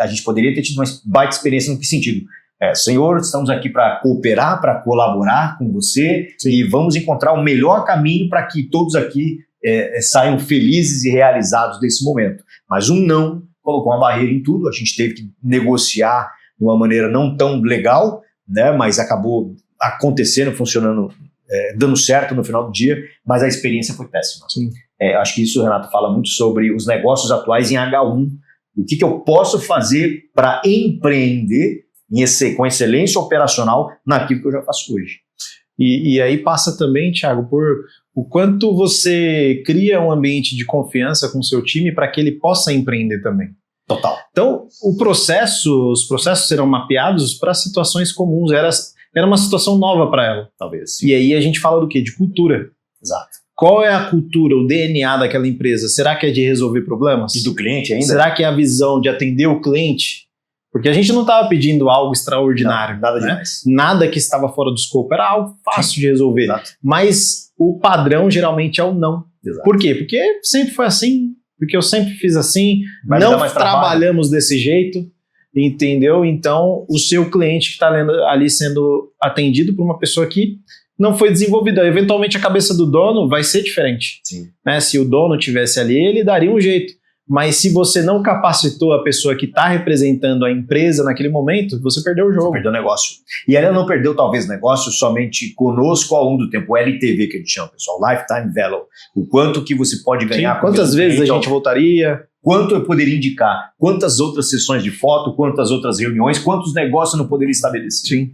A gente poderia ter tido uma baita experiência no que sentido? Senhor, estamos aqui para cooperar, para colaborar com você. Sim. E vamos encontrar o melhor caminho para que todos aqui saiam felizes e realizados desse momento. Mas não colocou uma barreira em tudo, a gente teve que negociar de uma maneira não tão legal, né, mas acabou acontecendo, funcionando, dando certo no final do dia, mas a experiência foi péssima. Sim. Acho que isso, Renato, fala muito sobre os negócios atuais em H1, o que eu posso fazer para empreender com excelência operacional naquilo que eu já faço hoje. E aí passa também, Thiago, por o quanto você cria um ambiente de confiança com o seu time para que ele possa empreender também. Total. Então, os processos serão mapeados para situações comuns. Era uma situação nova para ela. Talvez. Sim. E aí a gente fala do quê? De cultura. Exato. Qual é a cultura, o DNA daquela empresa? Será que é de resolver problemas? E do cliente ainda? Será que é a visão de atender o cliente? Porque a gente não estava pedindo algo extraordinário. Não, nada demais. Nada que estava fora do escopo. Era algo fácil de resolver. Exato. Mas o padrão geralmente é o não. Exato. Por quê? Porque sempre foi assim. Porque eu sempre fiz assim. Não trabalhamos desse jeito. Entendeu? Então, o seu cliente que está ali sendo atendido por uma pessoa que não foi desenvolvida. Eventualmente, a cabeça do dono vai ser diferente. Sim. Né? Se o dono tivesse ali, ele daria um jeito. mas se você não capacitou a pessoa que está representando a empresa naquele momento, você perdeu o jogo. Você perdeu o negócio. E ela não perdeu, talvez, negócio somente conosco ao longo do tempo. O LTV que a gente chama, pessoal, Lifetime Value. O quanto que você pode ganhar. Sim, quantas vezes a gente voltaria? Quanto eu poderia indicar? Quantas outras sessões de foto? Quantas outras reuniões? Quantos negócios eu não poderia estabelecer? Sim.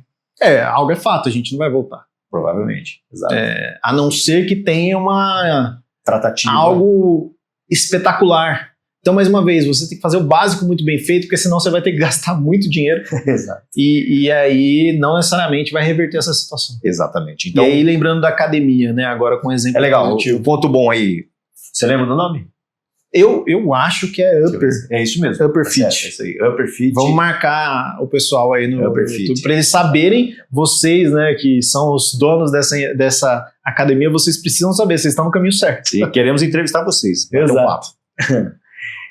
Algo é fato, a gente não vai voltar. Provavelmente. Exato. A não ser que tenha uma... tratativa. Algo espetacular. Então, mais uma vez, você tem que fazer o básico muito bem feito, porque senão você vai ter que gastar muito dinheiro. Exato. E aí, não necessariamente vai reverter essa situação. Exatamente. Então, e aí, lembrando da academia, né? Agora com um exemplo. É legal. positivo. O ponto bom aí. Você lembra do nome? Eu acho que é Upper. É isso mesmo. Upper Fit. É isso aí. Upper Fit. Vamos marcar o pessoal aí no Upper YouTube Fit. para eles saberem, vocês, né, que são os donos dessa academia, vocês precisam saber, vocês estão no caminho certo. E queremos entrevistar vocês. Bater um papo.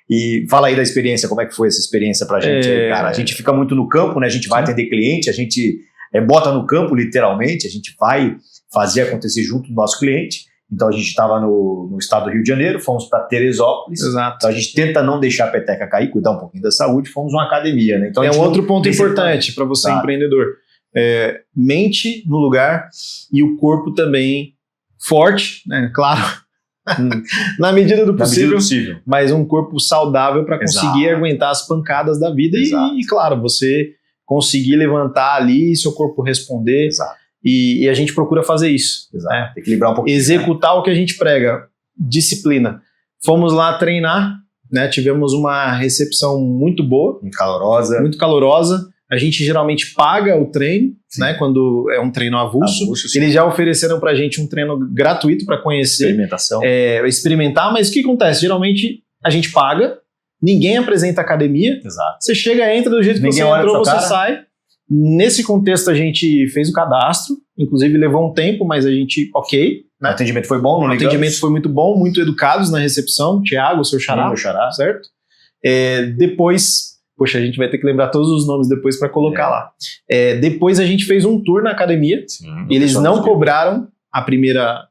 E fala aí da experiência, como é que foi essa experiência pra gente aí, cara? A gente fica muito no campo, né? A gente vai atender cliente, a gente bota no campo, literalmente, a gente vai fazer acontecer junto do nosso cliente. Então a gente estava no estado do Rio de Janeiro, fomos para Teresópolis. Exato. Então a gente tenta não deixar a peteca cair, cuidar um pouquinho da saúde, fomos uma academia, né? Então, é um outro ponto importante para você, empreendedor. Mente no lugar e o corpo também forte, né? Claro, na medida do possível, mas um corpo saudável para conseguir aguentar as pancadas da vida e, claro, você conseguir levantar ali e seu corpo responder. Exato. E a gente procura fazer isso. Exato. Né? Equilibrar um pouquinho. Executar o que a gente prega. Disciplina. Fomos lá treinar, né? Tivemos uma recepção muito boa. Muito calorosa. Muito calorosa. A gente geralmente paga o treino, né? Quando é um treino avulso. Eles já ofereceram pra gente um treino gratuito para conhecer. Experimentação. Experimentar, mas o que acontece? Geralmente a gente paga, ninguém apresenta academia. Exato. Você chega, entra do jeito que você entrou, você sai. Nesse contexto a gente fez o cadastro, inclusive levou um tempo, mas a gente, né? O atendimento foi bom, não ligamos. O atendimento foi muito bom, muito educados na recepção, Thiago, seu xará, meu xará, certo? Depois, poxa, a gente vai ter que lembrar todos os nomes depois para colocar lá. Depois a gente fez um tour na academia, eles não cobraram a primeira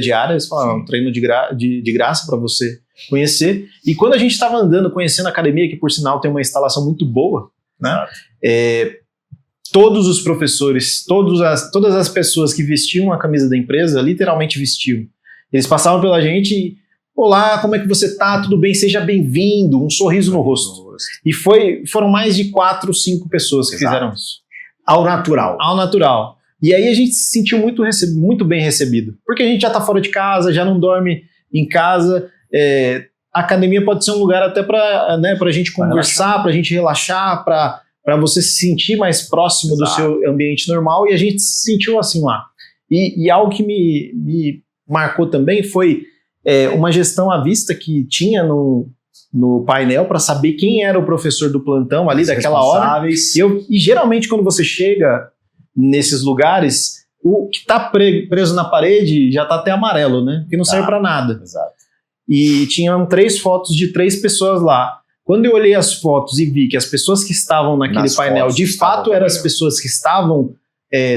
diária, eles falaram, um treino de graça para você conhecer, e quando a gente estava andando, conhecendo a academia, que por sinal tem uma instalação muito boa, né? Todos os professores, todas as pessoas que vestiam a camisa da empresa, literalmente vestiam. Eles passavam pela gente e, olá, como é que você tá? Tudo bem? Seja bem-vindo. Um sorriso no rosto. E foram mais de 4, 5 pessoas que fizeram isso. Ao natural. E aí a gente se sentiu muito bem recebido. Porque a gente já tá fora de casa, já não dorme em casa. A academia pode ser um lugar até pra gente conversar, pra gente relaxar, para você se sentir mais próximo do seu ambiente normal, e a gente se sentiu assim lá. E algo que me marcou também foi uma gestão à vista que tinha no painel para saber quem era o professor do plantão ali daquela hora. E geralmente quando você chega nesses lugares, o que está preso na parede já está até amarelo, né? Que não serve para nada. Exato. E tinham 3 fotos de 3 pessoas lá. Quando eu olhei as fotos e vi que as pessoas que estavam naquele painel de fato eram as pessoas que estavam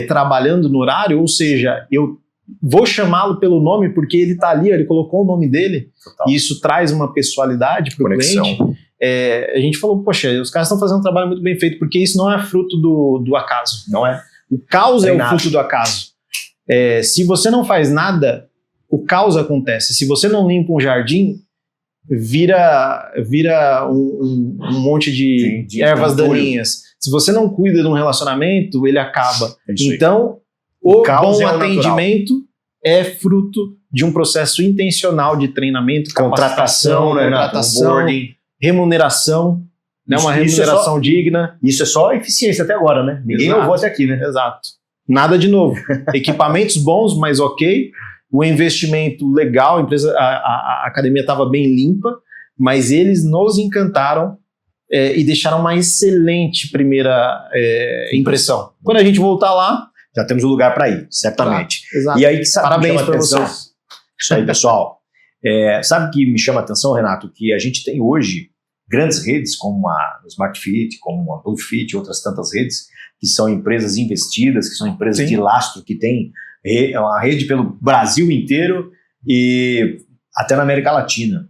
trabalhando no horário, ou seja, eu vou chamá-lo pelo nome porque ele está ali, ele colocou o nome dele. Total. E isso traz uma pessoalidade para o cliente. A gente falou, poxa, os caras estão fazendo um trabalho muito bem feito, porque isso não é fruto do acaso. Não é. O caos é o fruto do acaso. Se você não faz nada, o caos acontece. Se você não limpa um jardim, vira um monte de ervas daninhas. Se você não cuida de um relacionamento, ele acaba. Então, o bom atendimento é fruto de um processo intencional de treinamento, contratação, remuneração, uma remuneração digna. Isso é só eficiência até agora, né? Ninguém levou até aqui, né? Exato. Nada de novo. Equipamentos bons, mas ok. O investimento legal, a academia estava bem limpa, mas eles nos encantaram e deixaram uma excelente primeira impressão. Quando a gente voltar lá, já temos um lugar para ir, certamente. Exato. E aí, sabe, parabéns para vocês. Isso aí, pessoal. Sabe o que me chama a atenção, Renato? Que a gente tem hoje grandes redes como a Smart Fit, como a Blue Fit e outras tantas redes, que são empresas investidas, que são empresas de lastro, que têm uma rede pelo Brasil inteiro e até na América Latina.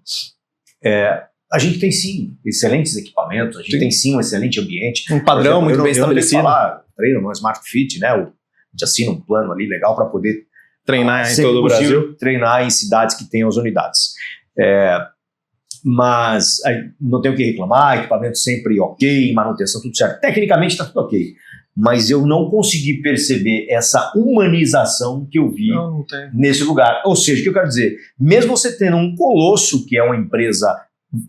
A gente tem sim excelentes equipamentos, a gente tem sim um excelente ambiente. Um padrão muito bem estabelecido. Treino no Smart Fit, né? A gente assina um plano ali legal para poder treinar em todo o Brasil. Treinar em cidades que tenham as unidades. Mas não tenho o que reclamar, equipamento sempre ok, manutenção tudo certo. Tecnicamente está tudo ok. Mas eu não consegui perceber essa humanização que eu vi nesse lugar. Ou seja, o que eu quero dizer? Mesmo você tendo um Colosso, que é uma empresa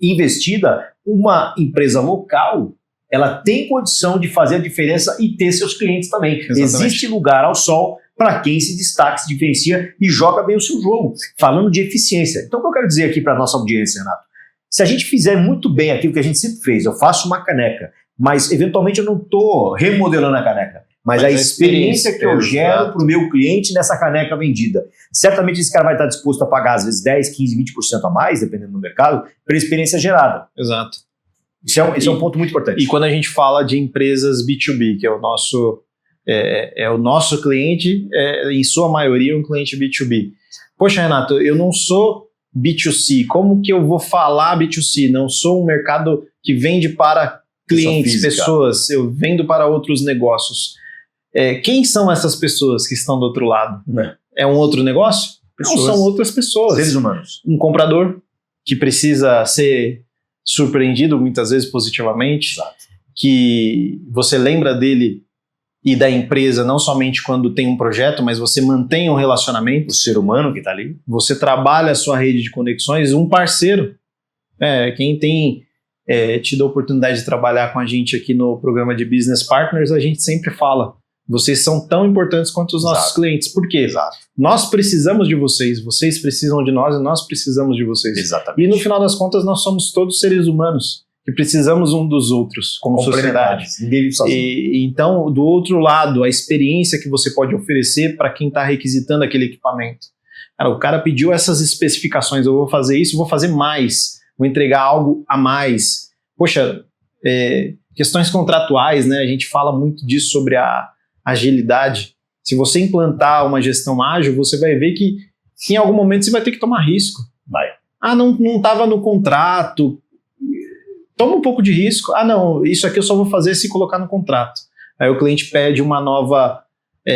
investida, uma empresa local, ela tem condição de fazer a diferença e ter seus clientes também. Exatamente. Existe lugar ao sol para quem se destaca, se diferencia e joga bem o seu jogo. Falando de eficiência. Então, o que eu quero dizer aqui para a nossa audiência, Renato? Se a gente fizer muito bem aquilo que a gente sempre fez, eu faço uma caneca, mas eventualmente eu não estou remodelando a caneca, mas a experiência que eu gero para o meu cliente nessa caneca vendida. Certamente esse cara vai estar disposto a pagar às vezes 10, 15, 20% a mais, dependendo do mercado, pela experiência gerada. Exato. Isso é um ponto muito importante. E quando a gente fala de empresas B2B, que é o nosso cliente, em sua maioria um cliente B2B. Poxa, Renato, eu não sou B2C, como que eu vou falar B2C? Não sou um mercado que vende para clientes, pessoas, eu vendo para outros negócios. Quem são essas pessoas que estão do outro lado? É um outro negócio? Não, são outras pessoas. Seres humanos. Um comprador que precisa ser surpreendido muitas vezes positivamente, exato, que você lembra dele e da empresa não somente quando tem um projeto, mas você mantém um relacionamento. O ser humano que está ali. Você trabalha a sua rede de conexões, um parceiro. Quem tem tido a oportunidade de trabalhar com a gente aqui no programa de Business Partners, a gente sempre fala, vocês são tão importantes quanto os nossos clientes. Por quê? Exato. Nós precisamos de vocês, vocês precisam de nós e nós precisamos de vocês. Exatamente. E no final das contas, nós somos todos seres humanos que precisamos um dos outros como sociedade. Ninguém vive sozinho. Então, do outro lado, a experiência que você pode oferecer para quem está requisitando aquele equipamento. Cara, o cara pediu essas especificações, eu vou fazer isso, vou fazer mais, vou entregar algo a mais. Poxa, questões contratuais, né? A gente fala muito disso sobre a agilidade. Se você implantar uma gestão ágil, você vai ver que em algum momento você vai ter que tomar risco. Vai. Não estava no contrato. Toma um pouco de risco. Não, isso aqui eu só vou fazer se colocar no contrato. Aí o cliente pede uma nova,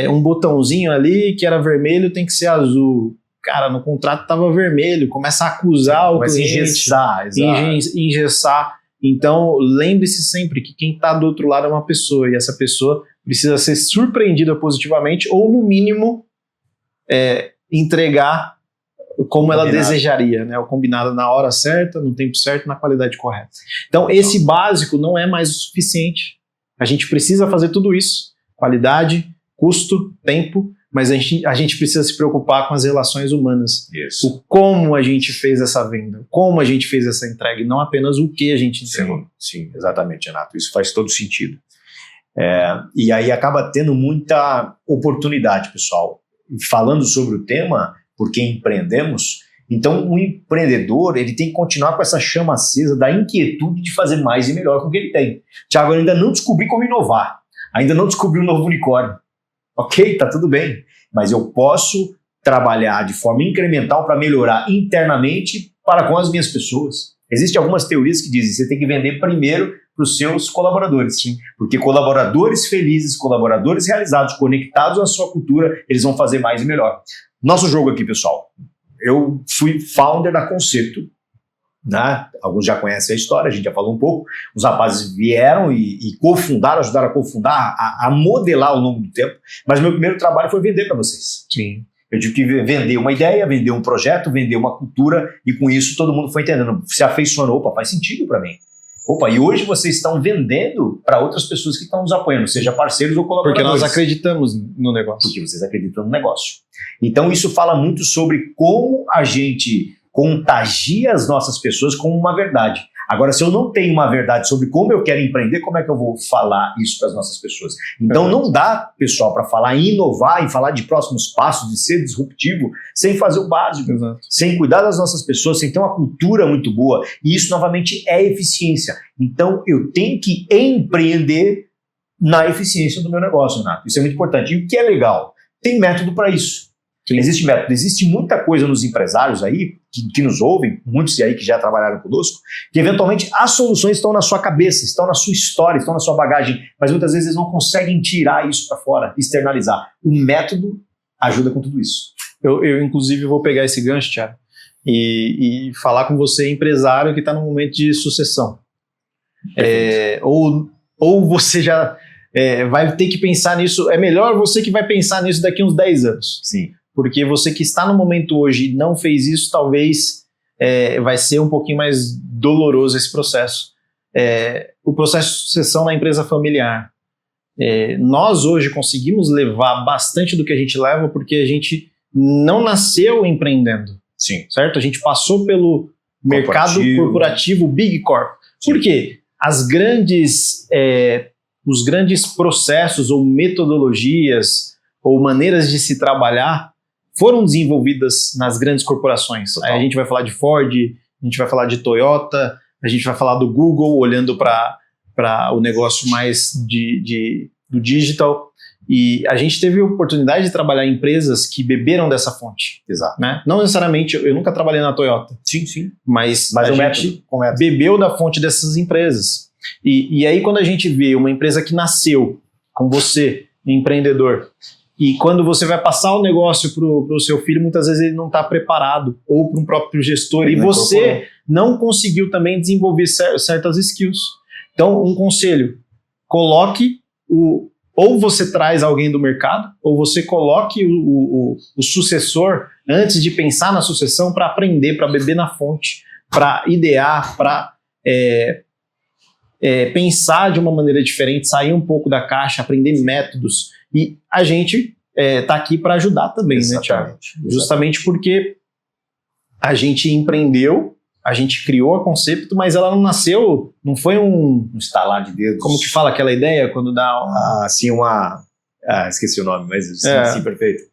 um botãozinho ali que era vermelho, tem que ser azul. Cara, no contrato estava vermelho, começa a acusar o cliente. Engessar. Então, lembre-se sempre que quem está do outro lado é uma pessoa, e essa pessoa precisa ser surpreendida positivamente, ou no mínimo entregar como ela desejaria, né? O combinado na hora certa, no tempo certo, na qualidade correta. Então, esse básico não é mais o suficiente. A gente precisa fazer tudo isso. Qualidade, custo, tempo, mas a gente precisa se preocupar com as relações humanas. Isso. O como a gente fez essa venda, como a gente fez essa entrega, e não apenas o que a gente entregou. Sim, exatamente, Renato. Isso faz todo sentido. E aí acaba tendo muita oportunidade, pessoal. Falando sobre o tema, porque empreendemos, então o empreendedor ele tem que continuar com essa chama acesa da inquietude de fazer mais e melhor com o que ele tem. Tiago, eu ainda não descobri como inovar, ainda não descobri um novo unicórnio. Ok, tá tudo bem, mas eu posso trabalhar de forma incremental para melhorar internamente para com as minhas pessoas. Existem algumas teorias que dizem que você tem que vender primeiro para os seus colaboradores. Sim. Porque colaboradores felizes, colaboradores realizados, conectados à sua cultura, eles vão fazer mais e melhor. Nosso jogo aqui, pessoal. Eu fui founder da Concerto, né? Alguns já conhecem a história, a gente já falou um pouco. Os rapazes vieram e cofundaram, ajudaram a cofundar, a modelar ao longo do tempo. Mas meu primeiro trabalho foi vender para vocês. Sim. Eu tive que vender uma ideia, vender um projeto, vender uma cultura, e com isso todo mundo foi entendendo. Se afeiçoou, opa, faz sentido para mim. Opa, e hoje vocês estão vendendo para outras pessoas que estão nos apoiando, seja parceiros ou colaboradores. Porque nós acreditamos no negócio. Porque vocês acreditam no negócio. Então isso fala muito sobre como a gente contagia as nossas pessoas com uma verdade. Agora, se eu não tenho uma verdade sobre como eu quero empreender, como é que eu vou falar isso para as nossas pessoas? Então não dá, pessoal, para falar em inovar e falar de próximos passos, de ser disruptivo, sem fazer o básico, sem cuidar das nossas pessoas, sem ter uma cultura muito boa. E isso, novamente, é eficiência. Então eu tenho que empreender na eficiência do meu negócio, Renato. Isso é muito importante. E o que é legal? Tem método para isso. Sim. Existe método, existe muita coisa nos empresários aí, que nos ouvem, muitos aí que já trabalharam conosco, que eventualmente as soluções estão na sua cabeça, estão na sua história, estão na sua bagagem, mas muitas vezes eles não conseguem tirar isso para fora, externalizar. O método ajuda com tudo isso. Eu inclusive, vou pegar esse gancho, Thiago, e falar com você, empresário, que está no momento de sucessão. Ou você já vai ter que pensar nisso, é melhor você que vai pensar nisso daqui a uns 10 anos. Sim. Porque você que está no momento hoje e não fez isso, talvez vai ser um pouquinho mais doloroso esse processo. O processo de sucessão na empresa familiar. Nós hoje conseguimos levar bastante do que a gente leva porque a gente não nasceu empreendendo. Sim. Certo? A gente passou pelo mercado corporativo Big Corp. Sim. Por quê? Os grandes processos ou metodologias ou maneiras de se trabalhar foram desenvolvidas nas grandes corporações. Aí a gente vai falar de Ford, a gente vai falar de Toyota, a gente vai falar do Google, olhando para o negócio mais do digital. E a gente teve a oportunidade de trabalhar em empresas que beberam dessa fonte. Exato. Né? Não necessariamente, eu nunca trabalhei na Toyota. Sim. Mas a gente bebeu da fonte dessas empresas. E aí quando a gente vê uma empresa que nasceu com você, empreendedor, e quando você vai passar o negócio para o seu filho, muitas vezes ele não está preparado, ou para um próprio gestor, e você não conseguiu também desenvolver certas skills. Então, um conselho, coloque ou você traz alguém do mercado, ou você coloque o sucessor antes de pensar na sucessão para aprender, para beber na fonte, para idear, para pensar de uma maneira diferente, sair um pouco da caixa, aprender métodos. E a gente está aqui para ajudar também, né, Thiago? Justamente porque a gente empreendeu, a gente criou a Concepto, mas ela não nasceu, não foi um estalar de dedos. Como que fala aquela ideia quando dá esqueci o nome, mas sim, perfeito.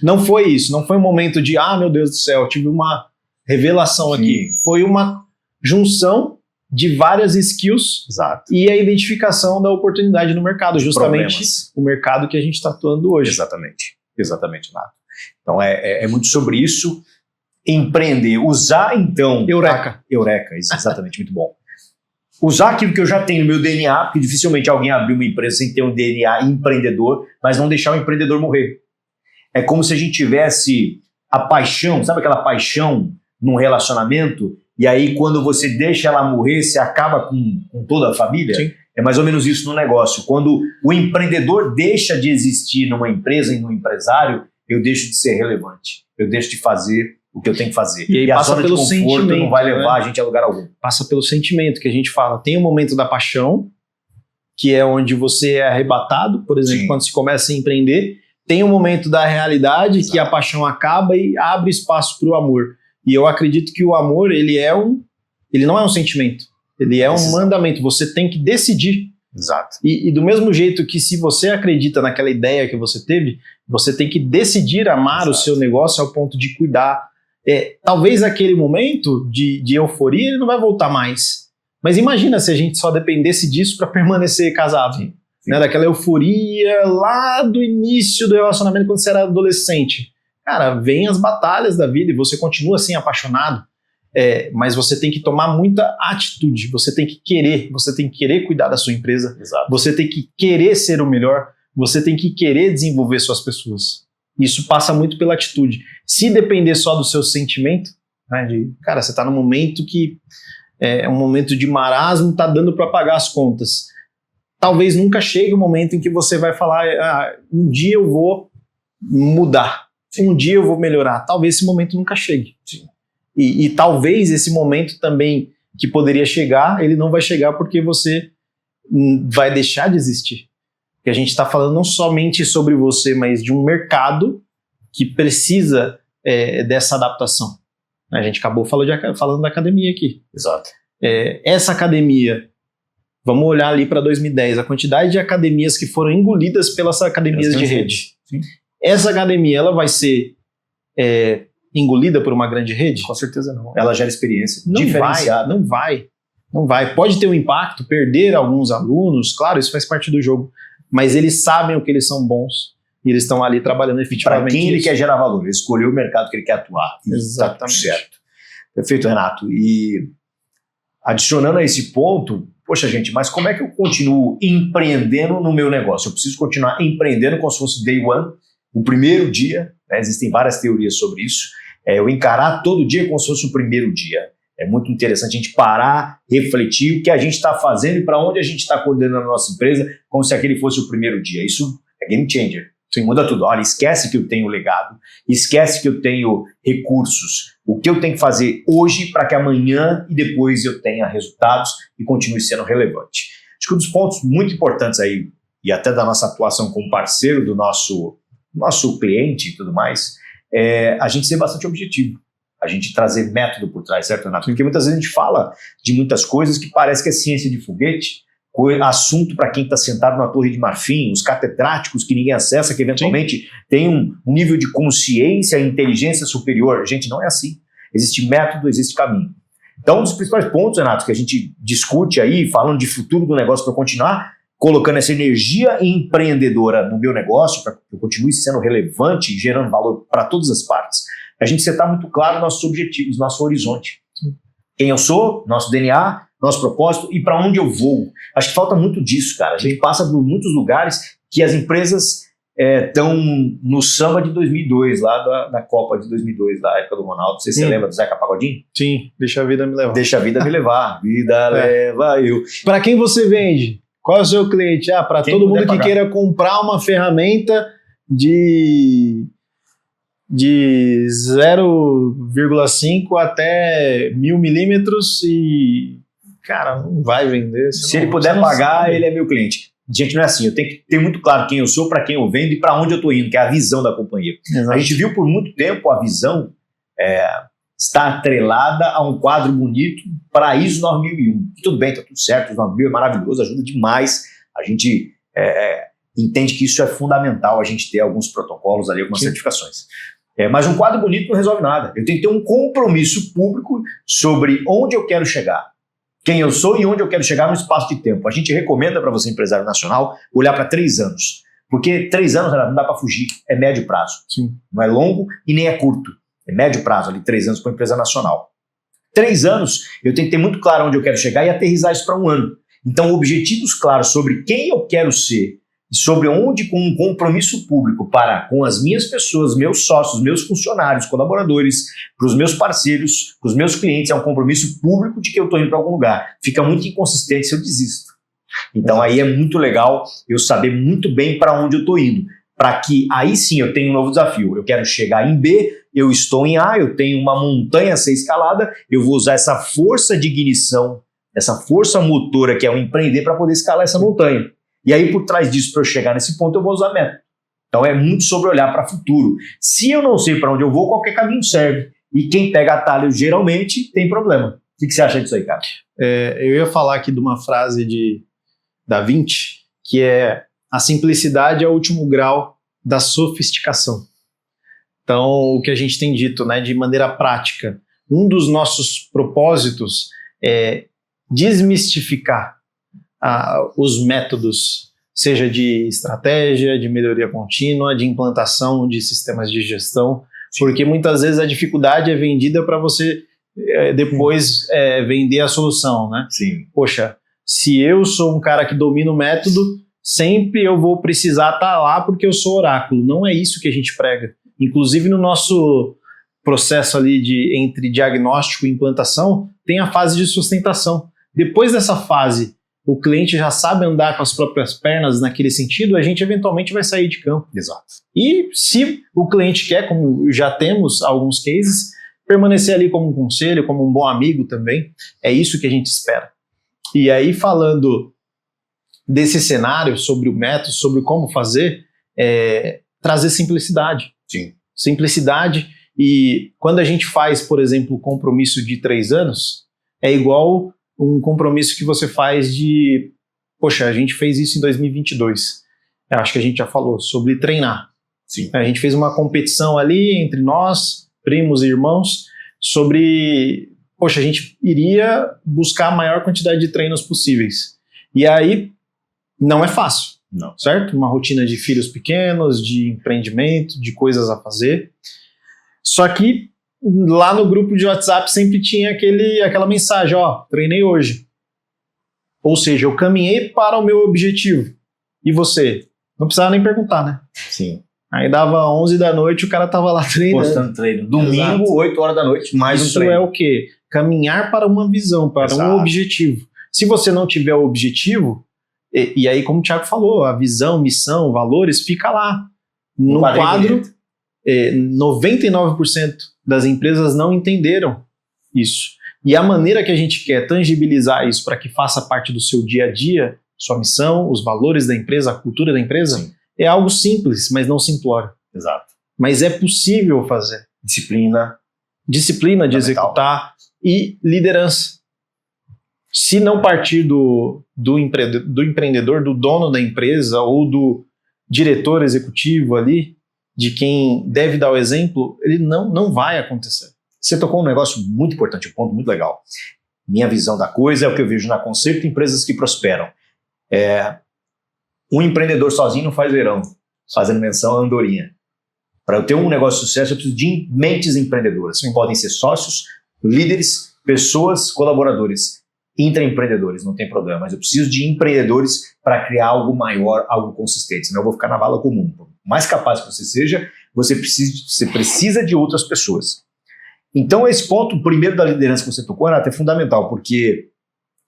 Não foi isso, não foi um momento de, meu Deus do céu, tive uma revelação aqui. Foi uma junção de várias skills. Exato. E a identificação da oportunidade no mercado, justamente o mercado que a gente está atuando hoje. Exatamente, Nato. Então é muito sobre isso. Empreender, usar então... Eureka, exatamente, muito bom. Usar aquilo que eu já tenho no meu DNA, porque dificilmente alguém abrir uma empresa sem ter um DNA empreendedor, mas não deixar o empreendedor morrer. É como se a gente tivesse a paixão, sabe aquela paixão num relacionamento? E aí, quando você deixa ela morrer, você acaba com toda a família? Sim. É mais ou menos isso no negócio. Quando o empreendedor deixa de existir numa empresa e num empresário, eu deixo de ser relevante. Eu deixo de fazer o que eu tenho que fazer. E aí a passa zona pelo de conforto sentimento, não vai levar a gente a lugar algum. Passa pelo sentimento que a gente fala. Tem o momento da paixão, que é onde você é arrebatado, por exemplo, quando se começa a empreender. Tem o momento da realidade, que a paixão acaba e abre espaço para o amor. E eu acredito que o amor, ele não é um sentimento, ele é um mandamento, você tem que decidir. Exato. E do mesmo jeito que se você acredita naquela ideia que você teve, você tem que decidir amar o seu negócio ao ponto de cuidar. Talvez aquele momento de euforia, ele não vai voltar mais. Mas imagina se a gente só dependesse disso para permanecer casado. Sim. Né? Daquela euforia lá do início do relacionamento quando você era adolescente. Cara, vem as batalhas da vida e você continua assim apaixonado, mas você tem que tomar muita atitude, você tem que querer cuidar da sua empresa. Exato. Você tem que querer ser o melhor, você tem que querer desenvolver suas pessoas. Isso passa muito pela atitude. Se depender só do seu sentimento, né, cara, você está num momento que é um momento de marasmo, tá dando para pagar as contas. Talvez nunca chegue o momento em que você vai falar, um dia eu vou mudar. Um dia eu vou melhorar. Talvez esse momento nunca chegue. E talvez esse momento também que poderia chegar, ele não vai chegar porque você vai deixar de existir. Porque a gente está falando não somente sobre você, mas de um mercado que precisa dessa adaptação. A gente acabou falando da academia aqui. Exato. Essa academia, vamos olhar ali para 2010, a quantidade de academias que foram engolidas pelas academias de rede. Sim. Essa academia, ela vai ser engolida por uma grande rede? Com certeza não. Ela gera experiência diferenciada. Não vai. Pode ter um impacto, perder alguns alunos, claro, isso faz parte do jogo, mas eles sabem o que eles são bons. e eles estão ali trabalhando Para efetivamente. quem ele quer gerar valor, ele escolheu o mercado que ele quer atuar. Exatamente. Tá tudo certo. Perfeito, Renato. E adicionando a esse ponto, poxa, gente, mas como é que eu continuo empreendendo no meu negócio? Eu preciso continuar empreendendo como se fosse day one, o primeiro dia, né? Existem várias teorias sobre isso. Eu encarar todo dia como se fosse o primeiro dia. É muito interessante a gente parar, refletir o que a gente está fazendo e para onde a gente está coordenando a nossa empresa como se aquele fosse o primeiro dia. Isso é game changer. Isso muda tudo. Olha, esquece que eu tenho legado, esquece que eu tenho recursos. O que eu tenho que fazer hoje para que amanhã e depois eu tenha resultados e continue sendo relevante. Acho que um dos pontos muito importantes aí, e até da nossa atuação como parceiro do nosso cliente e tudo mais, é a gente ser bastante objetivo. A gente trazer método por trás, certo, Renato? Porque muitas vezes a gente fala de muitas coisas que parece que é ciência de foguete, assunto para quem está sentado na Torre de Marfim, os catedráticos que ninguém acessa, que eventualmente tem um nível de consciência e inteligência superior. Gente, não é assim. Existe método, existe caminho. Então, um dos principais pontos, Renato, que a gente discute aí, falando de futuro do negócio para continuar colocando essa energia empreendedora no meu negócio, para que eu continue sendo relevante e gerando valor para todas as partes, a gente setar muito claro nossos objetivos, nosso horizonte. Quem eu sou, nosso DNA, nosso propósito e para onde eu vou. Acho que falta muito disso, cara. A gente passa por muitos lugares que as empresas estão no samba de 2002, lá da Copa de 2002, da época do Ronaldo. Não sei se você lembra do Zeca Pagodinho? Sim, deixa a vida me levar. Deixa a vida me levar, vida leva eu. Para quem você vende? Qual é o seu cliente? Para todo mundo que queira comprar uma ferramenta de 0,5 até 1000 milímetros e, cara, não vai vender. Se ele puder pagar, ele é meu cliente. Gente, não é assim. Eu tenho que ter muito claro quem eu sou, para quem eu vendo e para onde eu estou indo, que é a visão da companhia. Exato. A gente viu por muito tempo a visão está atrelada a um quadro bonito para ISO 9001. Tudo bem, está tudo certo, o 9001 é maravilhoso, ajuda demais. A gente entende que isso é fundamental, a gente ter alguns protocolos ali, algumas certificações. Mas um quadro bonito não resolve nada. Eu tenho que ter um compromisso público sobre onde eu quero chegar, quem eu sou e onde eu quero chegar no espaço de tempo. A gente recomenda para você, empresário nacional, olhar para 3 anos. Porque 3 anos, não dá para fugir, é médio prazo. Sim. Não é longo e nem é curto. É médio prazo, ali 3 anos para uma empresa nacional. 3 anos, eu tenho que ter muito claro onde eu quero chegar e aterrissar isso para 1 ano. Então, objetivos claros sobre quem eu quero ser e sobre onde, com um compromisso público com as minhas pessoas, meus sócios, meus funcionários, colaboradores, para os meus parceiros, para os meus clientes, é um compromisso público de que eu estou indo para algum lugar. Fica muito inconsistente se eu desisto. Então, aí é muito legal eu saber muito bem para onde eu estou indo, para que aí sim eu tenha um novo desafio. Eu quero chegar em B, eu estou em A, eu tenho uma montanha a ser escalada, eu vou usar essa força de ignição, essa força motora que é o empreender para poder escalar essa montanha. E aí, por trás disso, para eu chegar nesse ponto, eu vou usar método. Então, é muito sobre olhar para o futuro. Se eu não sei para onde eu vou, qualquer caminho serve. E quem pega atalho, geralmente, tem problema. O que você acha disso aí, cara? Eu ia falar aqui de uma frase de Da Vinci, que é: a simplicidade é o último grau da sofisticação. Então, o que a gente tem dito, né, de maneira prática, um dos nossos propósitos é desmistificar os métodos, seja de estratégia, de melhoria contínua, de implantação de sistemas de gestão, porque muitas vezes a dificuldade é vendida para você depois vender a solução, né? Sim. Poxa, se eu sou um cara que domina o método, sempre eu vou precisar estar lá porque eu sou oráculo. Não é isso que a gente prega. Inclusive no nosso processo ali entre diagnóstico e implantação, tem a fase de sustentação. Depois dessa fase, o cliente já sabe andar com as próprias pernas naquele sentido, a gente eventualmente vai sair de campo. Exato. E se o cliente quer, como já temos alguns cases, permanecer ali como um conselho, como um bom amigo também, é isso que a gente espera. E aí, falando desse cenário, sobre o método, sobre como fazer, trazer simplicidade. Sim. Simplicidade, e quando a gente faz, por exemplo, o compromisso de 3 anos, é igual um compromisso que você faz de, poxa, a gente fez isso em 2022. Eu acho que a gente já falou sobre treinar. Sim. A gente fez uma competição ali entre nós, primos e irmãos, sobre, poxa, a gente iria buscar a maior quantidade de treinos possíveis. E aí, não é fácil. Não. Certo? Uma rotina de filhos pequenos, de empreendimento, de coisas a fazer. Só que lá no grupo de WhatsApp sempre tinha aquela mensagem, ó, treinei hoje. Ou seja, eu caminhei para o meu objetivo. E você? Não precisava nem perguntar, né? Sim. Aí dava 11 da noite, o cara tava lá treinando. Postando treino. Domingo, Exato. 8 horas da noite, mais um treino. Isso é o quê? Caminhar para uma visão, para um objetivo. Se você não tiver o objetivo, e aí como o Thiago falou, a visão, missão, valores, fica lá. No quadro, 99% das empresas não entenderam isso. E a maneira que a gente quer tangibilizar isso para que faça parte do seu dia a dia, sua missão, os valores da empresa, a cultura da empresa, sim, é algo simples, mas não simplório. Exato. Mas é possível fazer. Disciplina de executar e liderança. Se não partir do empreendedor, do dono da empresa ou do diretor executivo ali, de quem deve dar o exemplo, ele não vai acontecer. Você tocou um negócio muito importante, um ponto muito legal. Minha visão da coisa é o que eu vejo na Conceito Empresas que Prosperam. Um empreendedor sozinho não faz verão, fazendo menção à andorinha. Para eu ter um negócio de sucesso, eu preciso de mentes empreendedoras. Sim. Podem ser sócios, líderes, pessoas, colaboradores, intraempreendedores, não tem problema. Mas eu preciso de empreendedores para criar algo maior, algo consistente. Senão eu vou ficar na vala comum. Por mais capaz que você seja, você precisa de outras pessoas. Então esse ponto, primeiro da liderança que você tocou, Renato, é fundamental, porque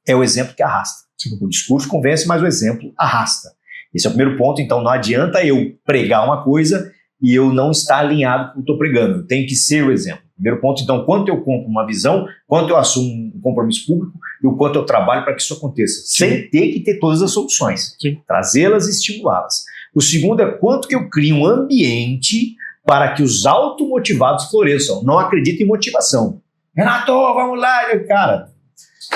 é o exemplo que arrasta. O discurso convence, mas o exemplo arrasta. Esse é o primeiro ponto. Então não adianta eu pregar uma coisa e eu não estar alinhado com o que eu estou pregando. Eu tenho que ser o exemplo. Primeiro ponto, então, quanto eu compro uma visão, quanto eu assumo um compromisso público e o quanto eu trabalho para que isso aconteça. Sim. Sem ter que ter todas as soluções. Sim. Trazê-las e estimulá-las. O segundo é quanto que eu crio um ambiente para que os automotivados floresçam. Não acredito em motivação. Renato, vamos lá. Cara,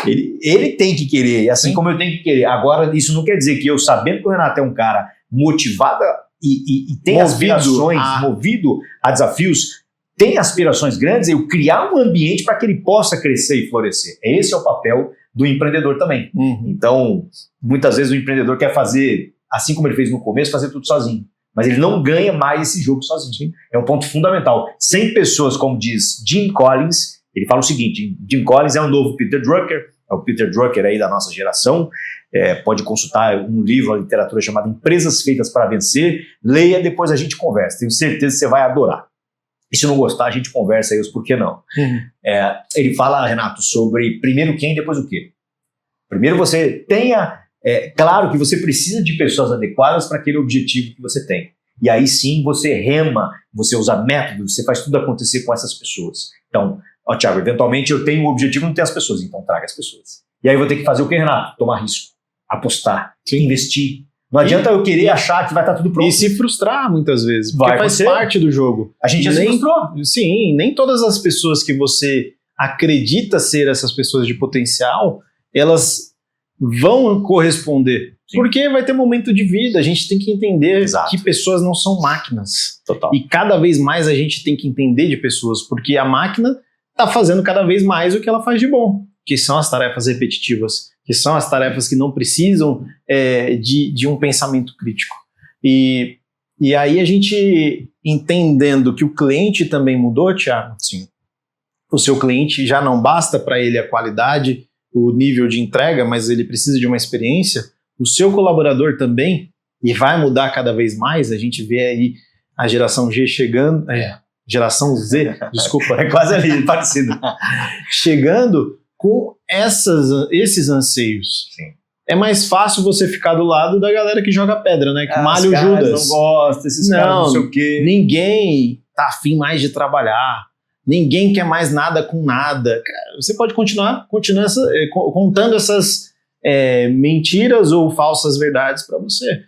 ele tem que querer, assim, sim, como eu tenho que querer. Agora, isso não quer dizer que eu, sabendo que o Renato é um cara motivado e tem aspirações, movido a desafios, tem aspirações grandes, eu criar um ambiente para que ele possa crescer e florescer. Esse é o papel do empreendedor também. Uhum. Então, muitas vezes o empreendedor quer fazer, assim como ele fez no começo, fazer tudo sozinho. Mas ele não ganha mais esse jogo sozinho. É um ponto fundamental. 100 pessoas, como diz Jim Collins, ele fala o seguinte: Jim Collins é o novo Peter Drucker, é o Peter Drucker aí da nossa geração. Pode consultar um livro, a literatura chamada Empresas Feitas para Vencer. Leia, depois a gente conversa. Tenho certeza que você vai adorar. E se não gostar, a gente conversa aí os porquê não. Uhum. Ele fala, Renato, sobre primeiro quem, depois o quê. Primeiro você tenha... claro que você precisa de pessoas adequadas para aquele objetivo que você tem. E aí sim você rema, você usa métodos, você faz tudo acontecer com essas pessoas. Então, Thiago, eventualmente eu tenho um objetivo e não tenho as pessoas, então traga as pessoas. E aí eu vou ter que fazer o que, Renato? Tomar risco, apostar, sim, investir. Não adianta eu querer achar que vai estar tudo pronto. E se frustrar muitas vezes, porque faz parte do jogo. A gente já se frustrou. Sim, nem todas as pessoas que você acredita ser essas pessoas de potencial, elas vão corresponder. Sim. Porque vai ter momento de vida, a gente tem que entender, exato, que pessoas não são máquinas. Total. E cada vez mais a gente tem que entender de pessoas, porque a máquina está fazendo cada vez mais o que ela faz de bom, que são as tarefas repetitivas, que são as tarefas que não precisam de um pensamento crítico. E aí a gente, entendendo que o cliente também mudou, Thiago, sim, o seu cliente já não basta para ele a qualidade, o nível de entrega, mas ele precisa de uma experiência, o seu colaborador também, e vai mudar cada vez mais. A gente vê aí a geração G chegando, geração Z, desculpa. É quase ali, parecido. Chegando com esses anseios. Sim. É mais fácil você ficar do lado da galera que joga pedra, né? Que malha o Judas. Não gosta, esses caras não sei o quê. Ninguém tá afim mais de trabalhar. Ninguém quer mais nada com nada. Você pode continuar contando essas mentiras ou falsas verdades para você.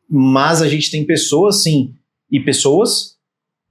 Mas a gente tem pessoas, sim. E pessoas...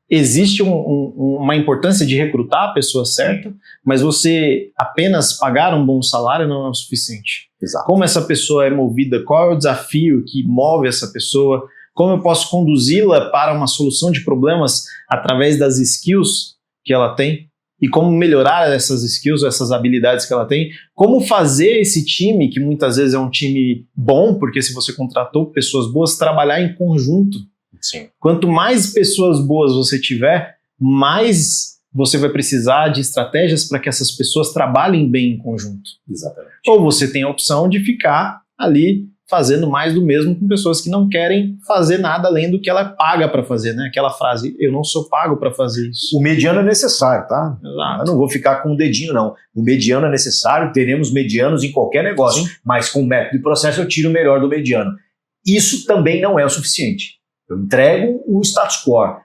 Existe uma importância de recrutar a pessoa certa, mas você apenas pagar um bom salário não é o suficiente. Exato. Como essa pessoa é movida, qual é o desafio que move essa pessoa, como eu posso conduzi-la para uma solução de problemas através das skills que ela tem. e como melhorar essas skills, essas habilidades que ela tem, como fazer esse time, que muitas vezes é um time bom, porque se você contratou pessoas boas, trabalhar em conjunto. Sim. Quanto mais pessoas boas você tiver, mais você vai precisar de estratégias para que essas pessoas trabalhem bem em conjunto. Exatamente. Ou você tem a opção de ficar ali fazendo mais do mesmo com pessoas que não querem fazer nada além do que ela paga para fazer, né? Aquela frase, eu não sou pago para fazer isso. O mediano é necessário, tá? Exato. Eu não vou ficar com o dedinho, não. O mediano é necessário, teremos medianos em qualquer negócio, Sim. mas com método e processo eu tiro o melhor do mediano. Isso também não é o suficiente. Eu entrego o status quo,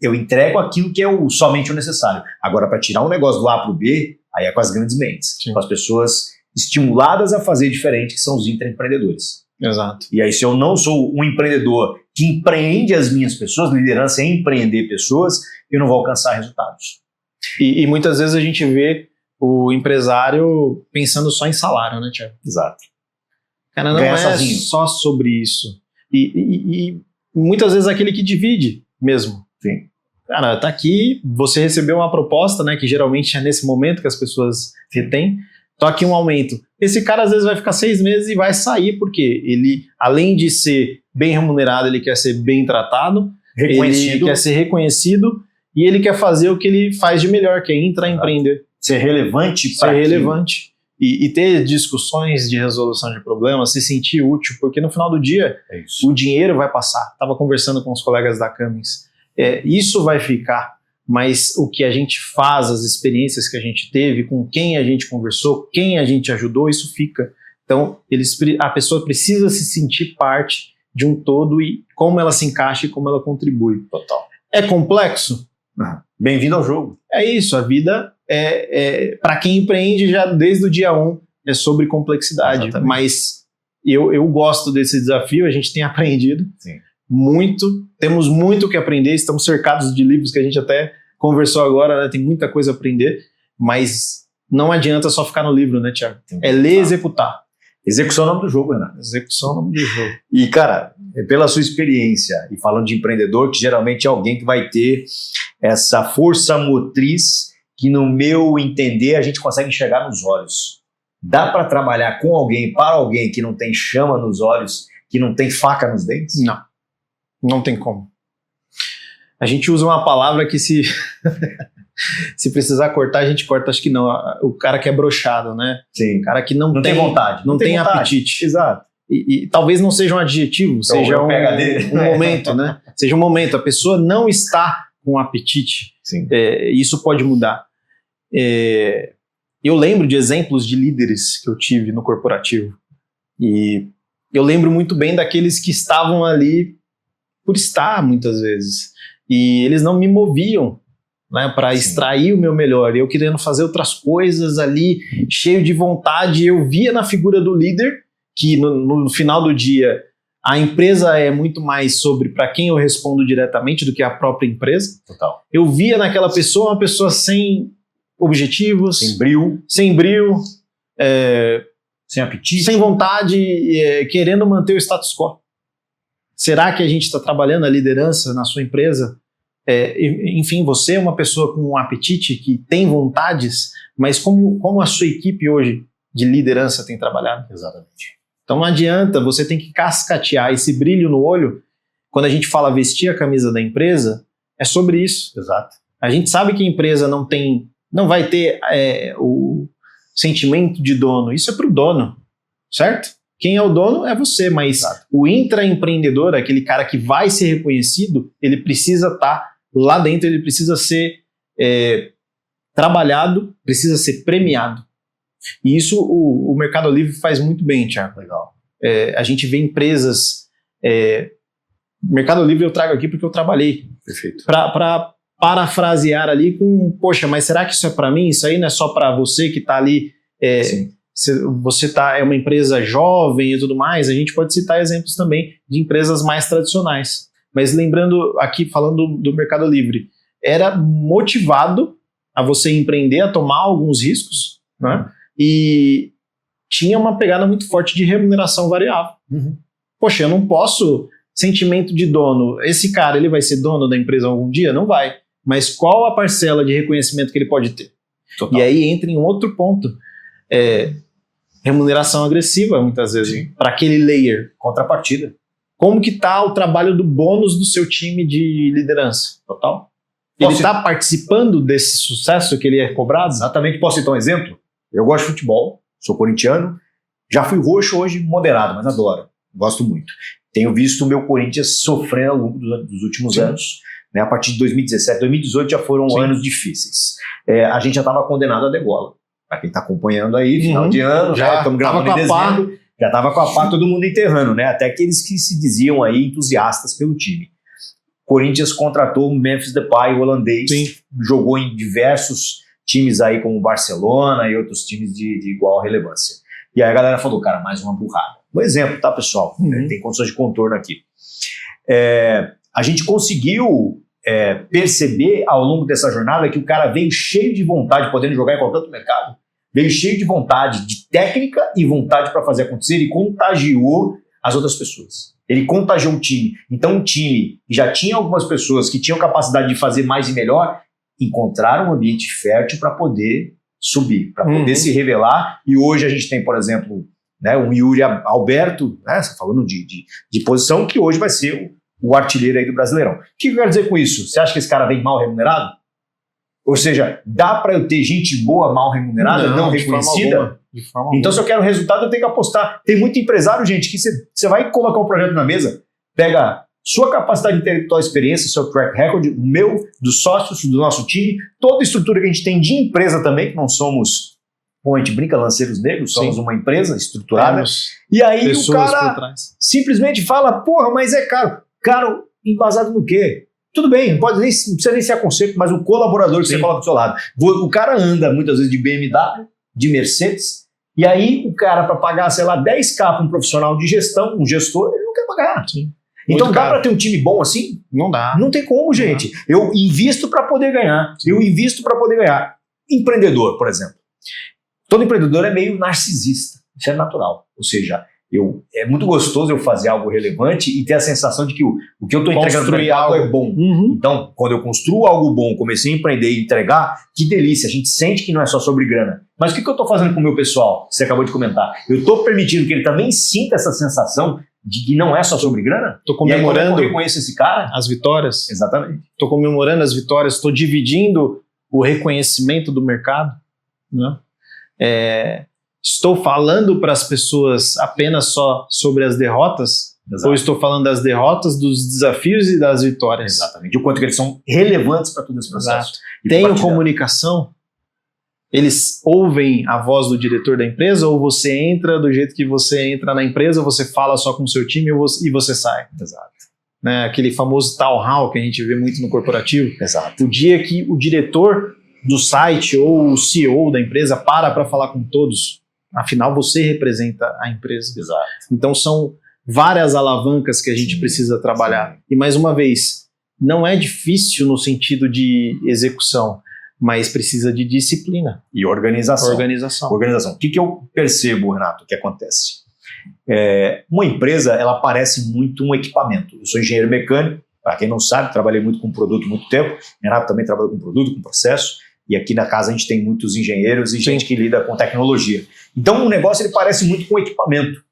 eu entrego aquilo que é somente o necessário. Agora, para tirar um negócio do A para o B, aí é com as grandes mentes, Sim. com as pessoas estimuladas a fazer diferente, que são os intraempreendedores. Exato. E aí, se eu não sou um empreendedor que empreende as minhas pessoas, liderança é empreender pessoas, eu não vou alcançar resultados. E muitas vezes a gente vê o empresário pensando só em salário, né, Thiago? Exato. Cara, não Ganhar é sozinho. só sobre isso. E muitas vezes aquele que divide mesmo. Sim. Cara, tá aqui, você recebeu uma proposta, né, que geralmente é nesse momento que as pessoas retêm, tô aqui um aumento. Esse cara às vezes vai ficar 6 meses e vai sair, porque ele, além de ser bem remunerado, ele quer ser bem tratado, Reconhecido. ele quer ser reconhecido e ele quer fazer o que ele faz de melhor, que é empreender. Ser relevante Ser para relevante. E ter discussões de resolução de problemas, se sentir útil, porque no final do dia, É isso. o dinheiro vai passar. Estava conversando com os colegas da Cummins. Isso vai ficar, mas o que a gente faz, as experiências que a gente teve, com quem a gente conversou, quem a gente ajudou, isso fica. Então, a pessoa precisa se sentir parte de um todo e como ela se encaixa e como ela contribui. Total. É complexo? Bem-vindo ao jogo. É isso, a vida para quem empreende já desde o dia 1 é sobre complexidade. Exatamente. Mas eu gosto desse desafio, a gente tem aprendido Sim. muito, temos muito o que aprender, estamos cercados de livros que a gente até conversou agora, né? Tem muita coisa a aprender, mas não adianta só ficar no livro, né, Thiago? É ler e executar. Execução é o nome do jogo, Renato. Execução é o nome do jogo. E, cara, pela sua experiência, e falando de empreendedor, que geralmente é alguém que vai ter essa força motriz que, no meu entender, a gente consegue enxergar nos olhos. Dá para trabalhar com alguém, para alguém que não tem chama nos olhos, que não tem faca nos dentes? Não tem como. A gente usa uma palavra que se precisar cortar, a gente corta, acho que não. O cara que é broxado, né? Sim. O cara que não tem vontade. Não tem vontade. apetite. Exato. E talvez não seja um adjetivo, seja um momento, né? Seja um momento. A pessoa não está com apetite. Sim. Isso pode mudar. Eu lembro de exemplos de líderes que eu tive no corporativo. E eu lembro muito bem daqueles que estavam ali por estar, muitas vezes. E eles não me moviam, né, para extrair o meu melhor. Eu querendo fazer outras coisas ali, cheio de vontade. Eu via na figura do líder que no final do dia a empresa é muito mais sobre para quem eu respondo diretamente do que a própria empresa. Total. Eu via naquela pessoa uma pessoa sem objetivos, Sem brilho, sem brilho, sem apetite. sem vontade, querendo manter o status quo. Será que a gente está trabalhando a liderança na sua empresa? Enfim, você é uma pessoa com um apetite, que tem vontades, mas como a sua equipe hoje de liderança tem trabalhado? Exatamente. Então não adianta, você tem que cascatear esse brilho no olho. Quando a gente fala vestir a camisa da empresa, é sobre isso. Exato. A gente sabe que a empresa não vai ter o sentimento de dono. Isso é para o dono, certo? Quem é o dono é você, mas o intraempreendedor, aquele cara que vai ser reconhecido, ele precisa estar lá dentro, ele precisa ser trabalhado, precisa ser premiado. E isso o Mercado Livre faz muito bem, Thiago. Legal. A gente vê empresas... Mercado Livre eu trago aqui porque eu trabalhei. Perfeito. Para parafrasear ali com, poxa, mas será que isso é para mim? Isso aí não é só para você que está ali... Sim. Você é uma empresa jovem e tudo mais, a gente pode citar exemplos também de empresas mais tradicionais. Mas lembrando aqui, falando do Mercado Livre, era motivado a você empreender, a tomar alguns riscos, né? E tinha uma pegada muito forte de remuneração variável. Uhum. Poxa, eu não posso... Sentimento de dono. Esse cara, ele vai ser dono da empresa algum dia? Não vai. mas qual a parcela de reconhecimento que ele pode ter? Total. E aí entra em um outro ponto, remuneração agressiva, muitas vezes, para aquele layer. Contrapartida. Como que tá o trabalho do bônus do seu time de liderança? Total. Ele está participando desse sucesso que ele é cobrado? Exatamente. Posso citar um exemplo? Eu gosto de futebol, sou corintiano, já fui roxo, hoje moderado, mas adoro, gosto muito. Tenho visto o meu Corinthians sofrendo ao longo dos últimos anos, né? A partir de 2017, 2018 já foram anos difíceis. A gente já estava condenado a degola. Para quem está acompanhando aí, final de ano, já estamos gravando em dezembro, já estava com a pá todo mundo enterrando, né? Até aqueles que se diziam aí entusiastas pelo time. Corinthians contratou o Memphis Depay, o holandês, jogou em diversos times aí como o Barcelona e outros times de igual relevância. E aí a galera falou, cara, mais uma burrada. Um exemplo, tá, pessoal? Tem condições de contorno aqui. A gente conseguiu perceber ao longo dessa jornada que o cara veio cheio de vontade, podendo jogar em qualquer outro mercado, veio cheio de vontade, de técnica e vontade para fazer acontecer e contagiou as outras pessoas. Ele contagiou o time. Então o time já tinha algumas pessoas que tinham capacidade de fazer mais e melhor, encontraram um ambiente fértil para poder subir, para poder se revelar. E hoje a gente tem, por exemplo, né, um Yuri Alberto, né, falando de posição, que hoje vai ser o artilheiro aí do Brasileirão. O que eu quero dizer com isso? Você acha que esse cara vem mal remunerado? Ou seja, dá para eu ter gente boa mal remunerada, não reconhecida? Então, se eu quero resultado, eu tenho que apostar. Tem muito empresário, gente, que você vai colocar um projeto na mesa, pega sua capacidade intelectual, experiência, seu track record, o meu, dos sócios, do nosso time, toda a estrutura que a gente tem de empresa também, que não somos, como a gente brinca, lanceiros negros, somos uma empresa estruturada. E aí o cara simplesmente fala, porra, mas é caro. Caro, embasado no quê? Tudo bem, não precisa nem ser aconselho, mas o colaborador que você coloca do seu lado. O cara anda muitas vezes de BMW, de Mercedes, e aí o cara, para pagar, sei lá, 10k para um profissional de gestão, um gestor, ele não quer pagar. Sim. Então dá para ter um time bom assim? Não dá. Não tem como, gente. Eu invisto para poder ganhar. Eu invisto para poder ganhar. Empreendedor, por exemplo. Todo empreendedor é meio narcisista. Isso é natural. Ou seja, é muito gostoso eu fazer algo relevante e ter a sensação de que o que eu estou entregando no mercado é bom. Então, quando eu construo algo bom, comecei a empreender e entregar, que delícia, a gente sente que não é só sobre grana. Mas o que eu estou fazendo com o meu pessoal? Você acabou de comentar. Eu estou permitindo que ele também sinta essa sensação de que não é só sobre grana? Estou comemorando. E aí, eu reconheço esse cara? As vitórias. Exatamente. Estou comemorando as vitórias, estou dividindo o reconhecimento do mercado, né? Estou falando para as pessoas apenas só sobre as derrotas? Exato. Ou estou falando das derrotas, dos desafios e das vitórias? Exatamente. O quanto que eles são relevantes para todo esse processo. Tenho comunicação? Eles ouvem a voz do diretor da empresa ou você entra do jeito que você entra na empresa, você fala só com o seu time e você sai? Exato. Né? Aquele famoso town hall que a gente vê muito no corporativo. Exato. O dia que o diretor do site ou o CEO da empresa para falar com todos, afinal você representa a empresa. Exato. Então são várias alavancas que a gente precisa trabalhar. E mais uma vez, não é difícil no sentido de execução, mas precisa de disciplina. E organização. Organização. O que eu percebo, Renato, que acontece? Uma empresa, ela parece muito um equipamento. Eu sou engenheiro mecânico, para quem não sabe, trabalhei muito com produto há muito tempo. Renato também trabalhou com produto, com processo. E aqui na casa a gente tem muitos engenheiros e gente que lida com tecnologia. Então o negócio ele parece muito com equipamento,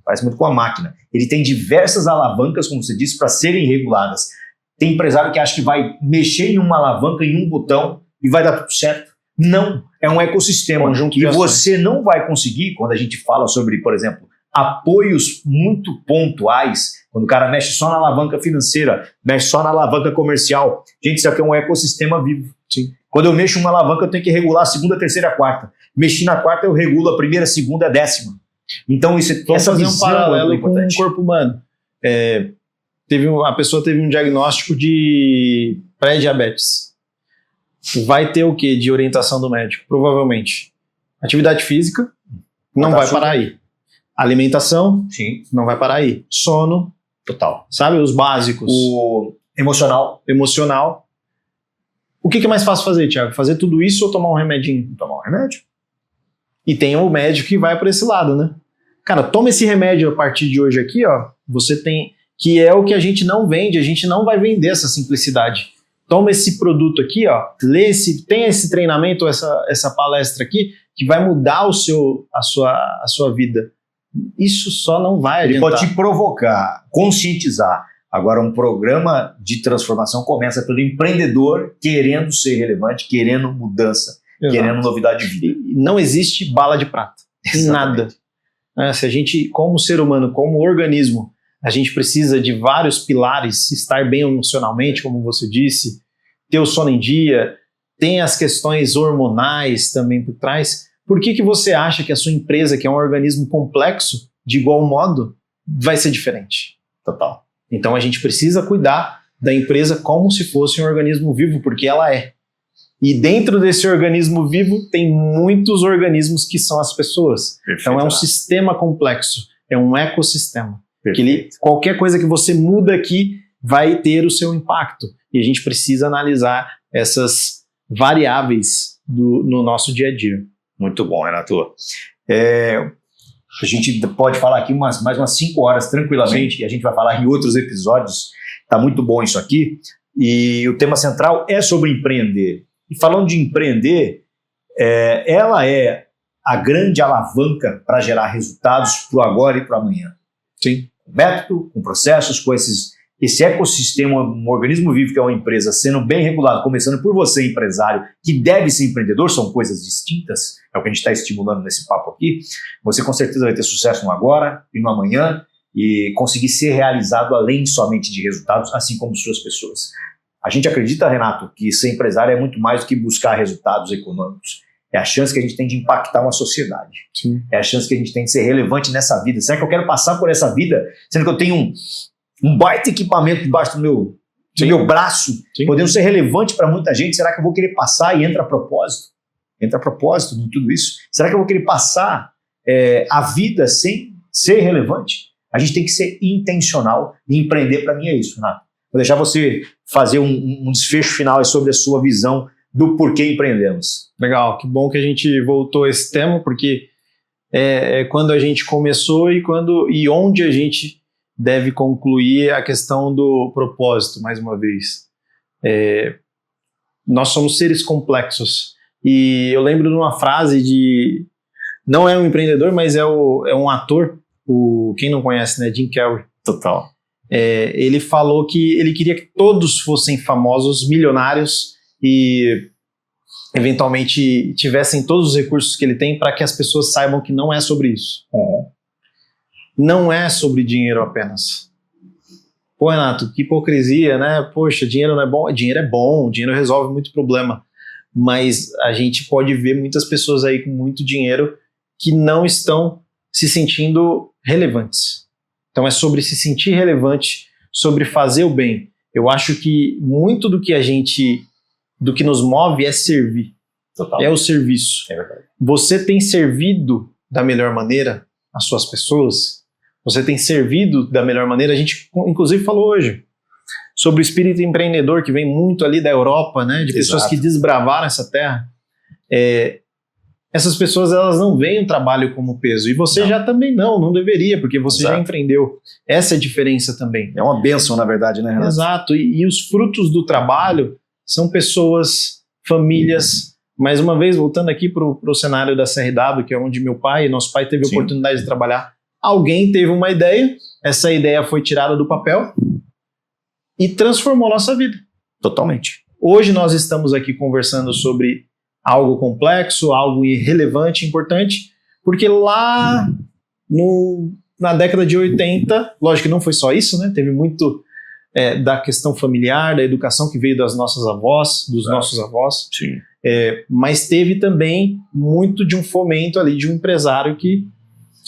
parece muito com a máquina. Ele tem diversas alavancas, como você disse, para serem reguladas. Tem empresário que acha que vai mexer em uma alavanca, em um botão, e vai dar tudo certo. Não, é um ecossistema. E você não vai conseguir, quando a gente fala sobre, por exemplo, apoios muito pontuais, quando o cara mexe só na alavanca financeira, mexe só na alavanca comercial. Gente, isso aqui é um ecossistema vivo. Sim. Quando eu mexo uma alavanca, eu tenho que regular a segunda, a terceira, a quarta. Mexi na quarta, eu regulo a primeira, a segunda, a décima. Então, isso Vamos fazer um paralelo com o corpo humano. A pessoa teve um diagnóstico de pré-diabetes. Vai ter o que de orientação do médico? Provavelmente. Atividade física, não vai parar aí. Alimentação, sim, não vai parar aí. Sono, total. Sabe, os básicos. O emocional. O que é mais fácil fazer, Thiago? Fazer tudo isso ou tomar um remedinho? Tomar um remédio. E tem o médico que vai para esse lado, né? Cara, toma esse remédio a partir de hoje aqui, ó. Você tem... Que é o que a gente não vende, a gente não vai vender essa simplicidade. toma esse produto aqui, ó, tem esse treinamento, essa palestra aqui, que vai mudar a sua vida. Isso só não vai adiantar. Ele pode te provocar, conscientizar. Agora, um programa de transformação começa pelo empreendedor querendo ser relevante, querendo mudança, querendo novidade de vida. Não existe bala de prata. Em nada. Se a gente, como ser humano, como organismo, a gente precisa de vários pilares, estar bem emocionalmente, como você disse, ter o sono em dia, tem as questões hormonais também por trás. Por que você acha que a sua empresa, que é um organismo complexo, de igual modo, vai ser diferente? Total. Então a gente precisa cuidar da empresa como se fosse um organismo vivo, porque ela é. E dentro desse organismo vivo tem muitos organismos que são as pessoas. Perfeito. Então é um sistema complexo, é um ecossistema. Qualquer coisa que você muda aqui vai ter o seu impacto. E a gente precisa analisar essas variáveis no nosso dia a dia. Muito bom, Renato. A gente pode falar aqui mais umas 5 horas tranquilamente. Sim. E a gente vai falar em outros episódios. Está muito bom isso aqui. E o tema central é sobre empreender. E falando de empreender, ela é a grande alavanca para gerar resultados para o agora e para o amanhã. Sim. Com método, com processos, com esse ecossistema, um organismo vivo que é uma empresa sendo bem regulado, começando por você, empresário, que deve ser empreendedor, são coisas distintas, é o que a gente está estimulando nesse papo aqui. Você com certeza vai ter sucesso no agora e no amanhã e conseguir ser realizado além somente de resultados, assim como suas pessoas. A gente acredita, Renato, que ser empresário é muito mais do que buscar resultados econômicos. É a chance que a gente tem de impactar uma sociedade. Sim. É a chance que a gente tem de ser relevante nessa vida. Será que eu quero passar por essa vida, sendo que eu tenho um baita equipamento debaixo do meu braço, Sim. podendo ser relevante para muita gente? Será que eu vou querer passar e entra propósito? Entra propósito em tudo isso? Será que eu vou querer passar a vida sem ser relevante? A gente tem que ser intencional e empreender. Para mim é isso, Renato. Vou deixar você fazer um desfecho final sobre a sua visão do porquê empreendemos. Legal, que bom que a gente voltou a esse tema, porque é quando a gente começou e onde a gente deve concluir a questão do propósito, mais uma vez. Nós somos seres complexos. E eu lembro de uma frase não é um empreendedor, mas é um ator, quem não conhece, né? Jim Carrey. Total. Ele falou que ele queria que todos fossem famosos, milionários e eventualmente tivessem todos os recursos que ele tem para que as pessoas saibam que não é sobre isso. Não é sobre dinheiro apenas. Pô, Renato, que hipocrisia, né? Poxa, dinheiro não é bom? Dinheiro é bom, dinheiro resolve muito problema. Mas a gente pode ver muitas pessoas aí com muito dinheiro que não estão se sentindo relevantes. Então é sobre se sentir relevante, sobre fazer o bem. Eu acho que muito do que nos move é servir. Total. É o serviço. É verdade. Você tem servido da melhor maneira as suas pessoas? Você tem servido da melhor maneira? A gente, inclusive, falou hoje sobre o espírito empreendedor que vem muito ali da Europa, né? De pessoas Exato. que desbravaram essa terra. Essas pessoas, elas não veem o trabalho como peso. E você já também não deveria, porque você Exato. já empreendeu. Essa é a diferença também. É uma bênção, na verdade, né, Renato? Exato. E os frutos do trabalho são pessoas, famílias. Mais uma vez, voltando aqui para o cenário da CRW, que é onde nosso pai teve a Sim. oportunidade de trabalhar. Alguém teve uma ideia, essa ideia foi tirada do papel e transformou nossa vida. Totalmente. Hoje nós estamos aqui conversando sobre algo complexo, algo irrelevante, importante, porque lá na década de 80, lógico que não foi só isso, né? Teve muito da questão familiar, da educação que veio das nossas avós, dos nossos avós. Sim. Mas teve também muito de um fomento ali de um empresário que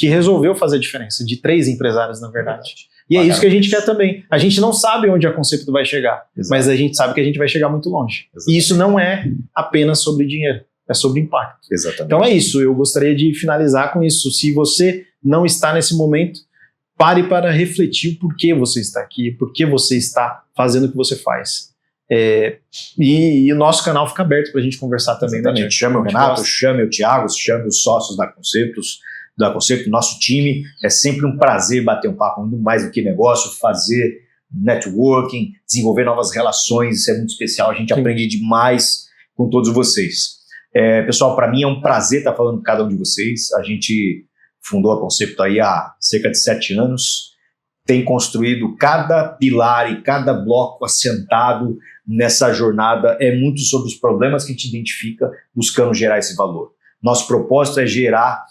resolveu fazer a diferença, de 3 empresários, na verdade. E é isso que a gente quer também. A gente não sabe onde a Conceito vai chegar, Exato. mas a gente sabe que a gente vai chegar muito longe. Exato. E isso não é apenas sobre dinheiro, é sobre impacto. Exatamente. Então é isso, eu gostaria de finalizar com isso. Se você não está nesse momento, pare para refletir o porquê você está aqui, por que você está fazendo o que você faz. E o nosso canal fica aberto para a gente conversar também. Exatamente. Né, chame o Renato, chame o Thiago, chame os sócios da Conceito, nosso time. É sempre um prazer bater um papo, muito mais do que negócio, fazer networking, desenvolver novas relações, isso é muito especial, a gente aprende demais com todos vocês. Pessoal, para mim é um prazer estar falando com cada um de vocês. A gente fundou a Concepto aí há cerca de 7 anos, tem construído cada pilar e cada bloco assentado nessa jornada, é muito sobre os problemas que a gente identifica, buscando gerar esse valor. Nosso propósito é gerar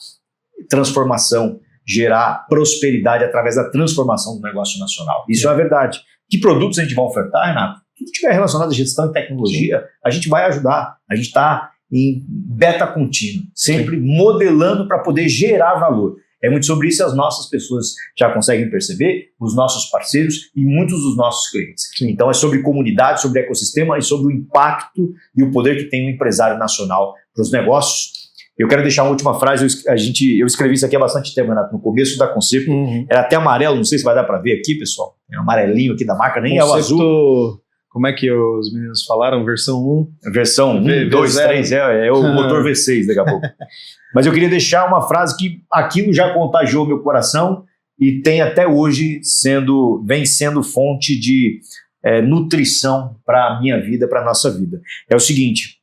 transformação, gerar prosperidade através da transformação do negócio nacional. Isso é a verdade. Que produtos a gente vai ofertar, Renato? Tudo que estiver relacionado à gestão e tecnologia, a gente vai ajudar. A gente está em beta contínuo, sempre modelando para poder gerar valor. É muito sobre isso, as nossas pessoas já conseguem perceber, os nossos parceiros e muitos dos nossos clientes. Então é sobre comunidade, sobre ecossistema e sobre o impacto e o poder que tem um empresário nacional para os negócios. Eu quero deixar uma última frase, eu escrevi isso aqui há bastante tempo, Renato, no começo da Concepto, era até amarelo, não sei se vai dar para ver aqui, pessoal, é um amarelinho aqui da marca, nem Concepto, é o azul. Como é que os meninos falaram? Versão 1? Versão 1, 2, 3, é o motor V6 daqui a pouco. Mas eu queria deixar uma frase que aquilo já contagiou meu coração e tem até hoje vem sendo fonte de nutrição para a minha vida, para a nossa vida. É o seguinte: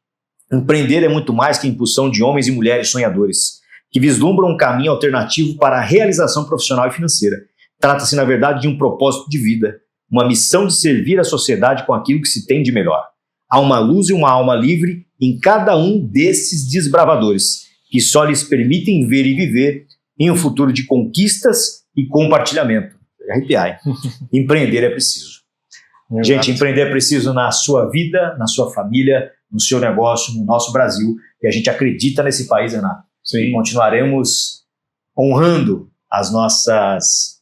empreender é muito mais que a impulsão de homens e mulheres sonhadores, que vislumbram um caminho alternativo para a realização profissional e financeira. Trata-se, na verdade, de um propósito de vida, uma missão de servir a sociedade com aquilo que se tem de melhor. Há uma luz e uma alma livre em cada um desses desbravadores, que só lhes permitem ver e viver em um futuro de conquistas e compartilhamento. Arrepiar, hein? Empreender é preciso. Gente, empreender é preciso na sua vida, na sua família, no seu negócio, no nosso Brasil. E a gente acredita nesse país, Renato. Sim. E continuaremos honrando as nossas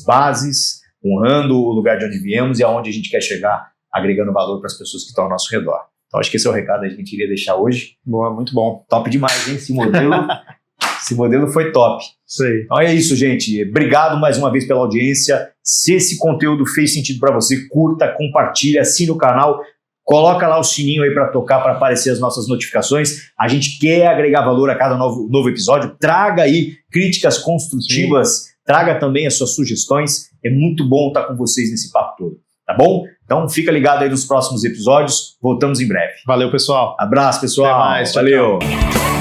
bases, honrando o lugar de onde viemos e aonde a gente quer chegar, agregando valor para as pessoas que estão ao nosso redor. Então acho que esse é o recado que a gente queria deixar hoje. Boa, muito bom. Top demais, hein? Esse modelo foi top. Sei. Então é isso, gente. Obrigado mais uma vez pela audiência. Se esse conteúdo fez sentido para você, curta, compartilha, assine o canal, coloca lá o sininho aí para tocar, para aparecer as nossas notificações. A gente quer agregar valor a cada novo episódio. Traga aí críticas construtivas, traga também as suas sugestões. É muito bom estar com vocês nesse papo todo, tá bom? Então fica ligado aí nos próximos episódios. Voltamos em breve. Valeu, pessoal. Abraço, pessoal. Até mais. Valeu. Tchau.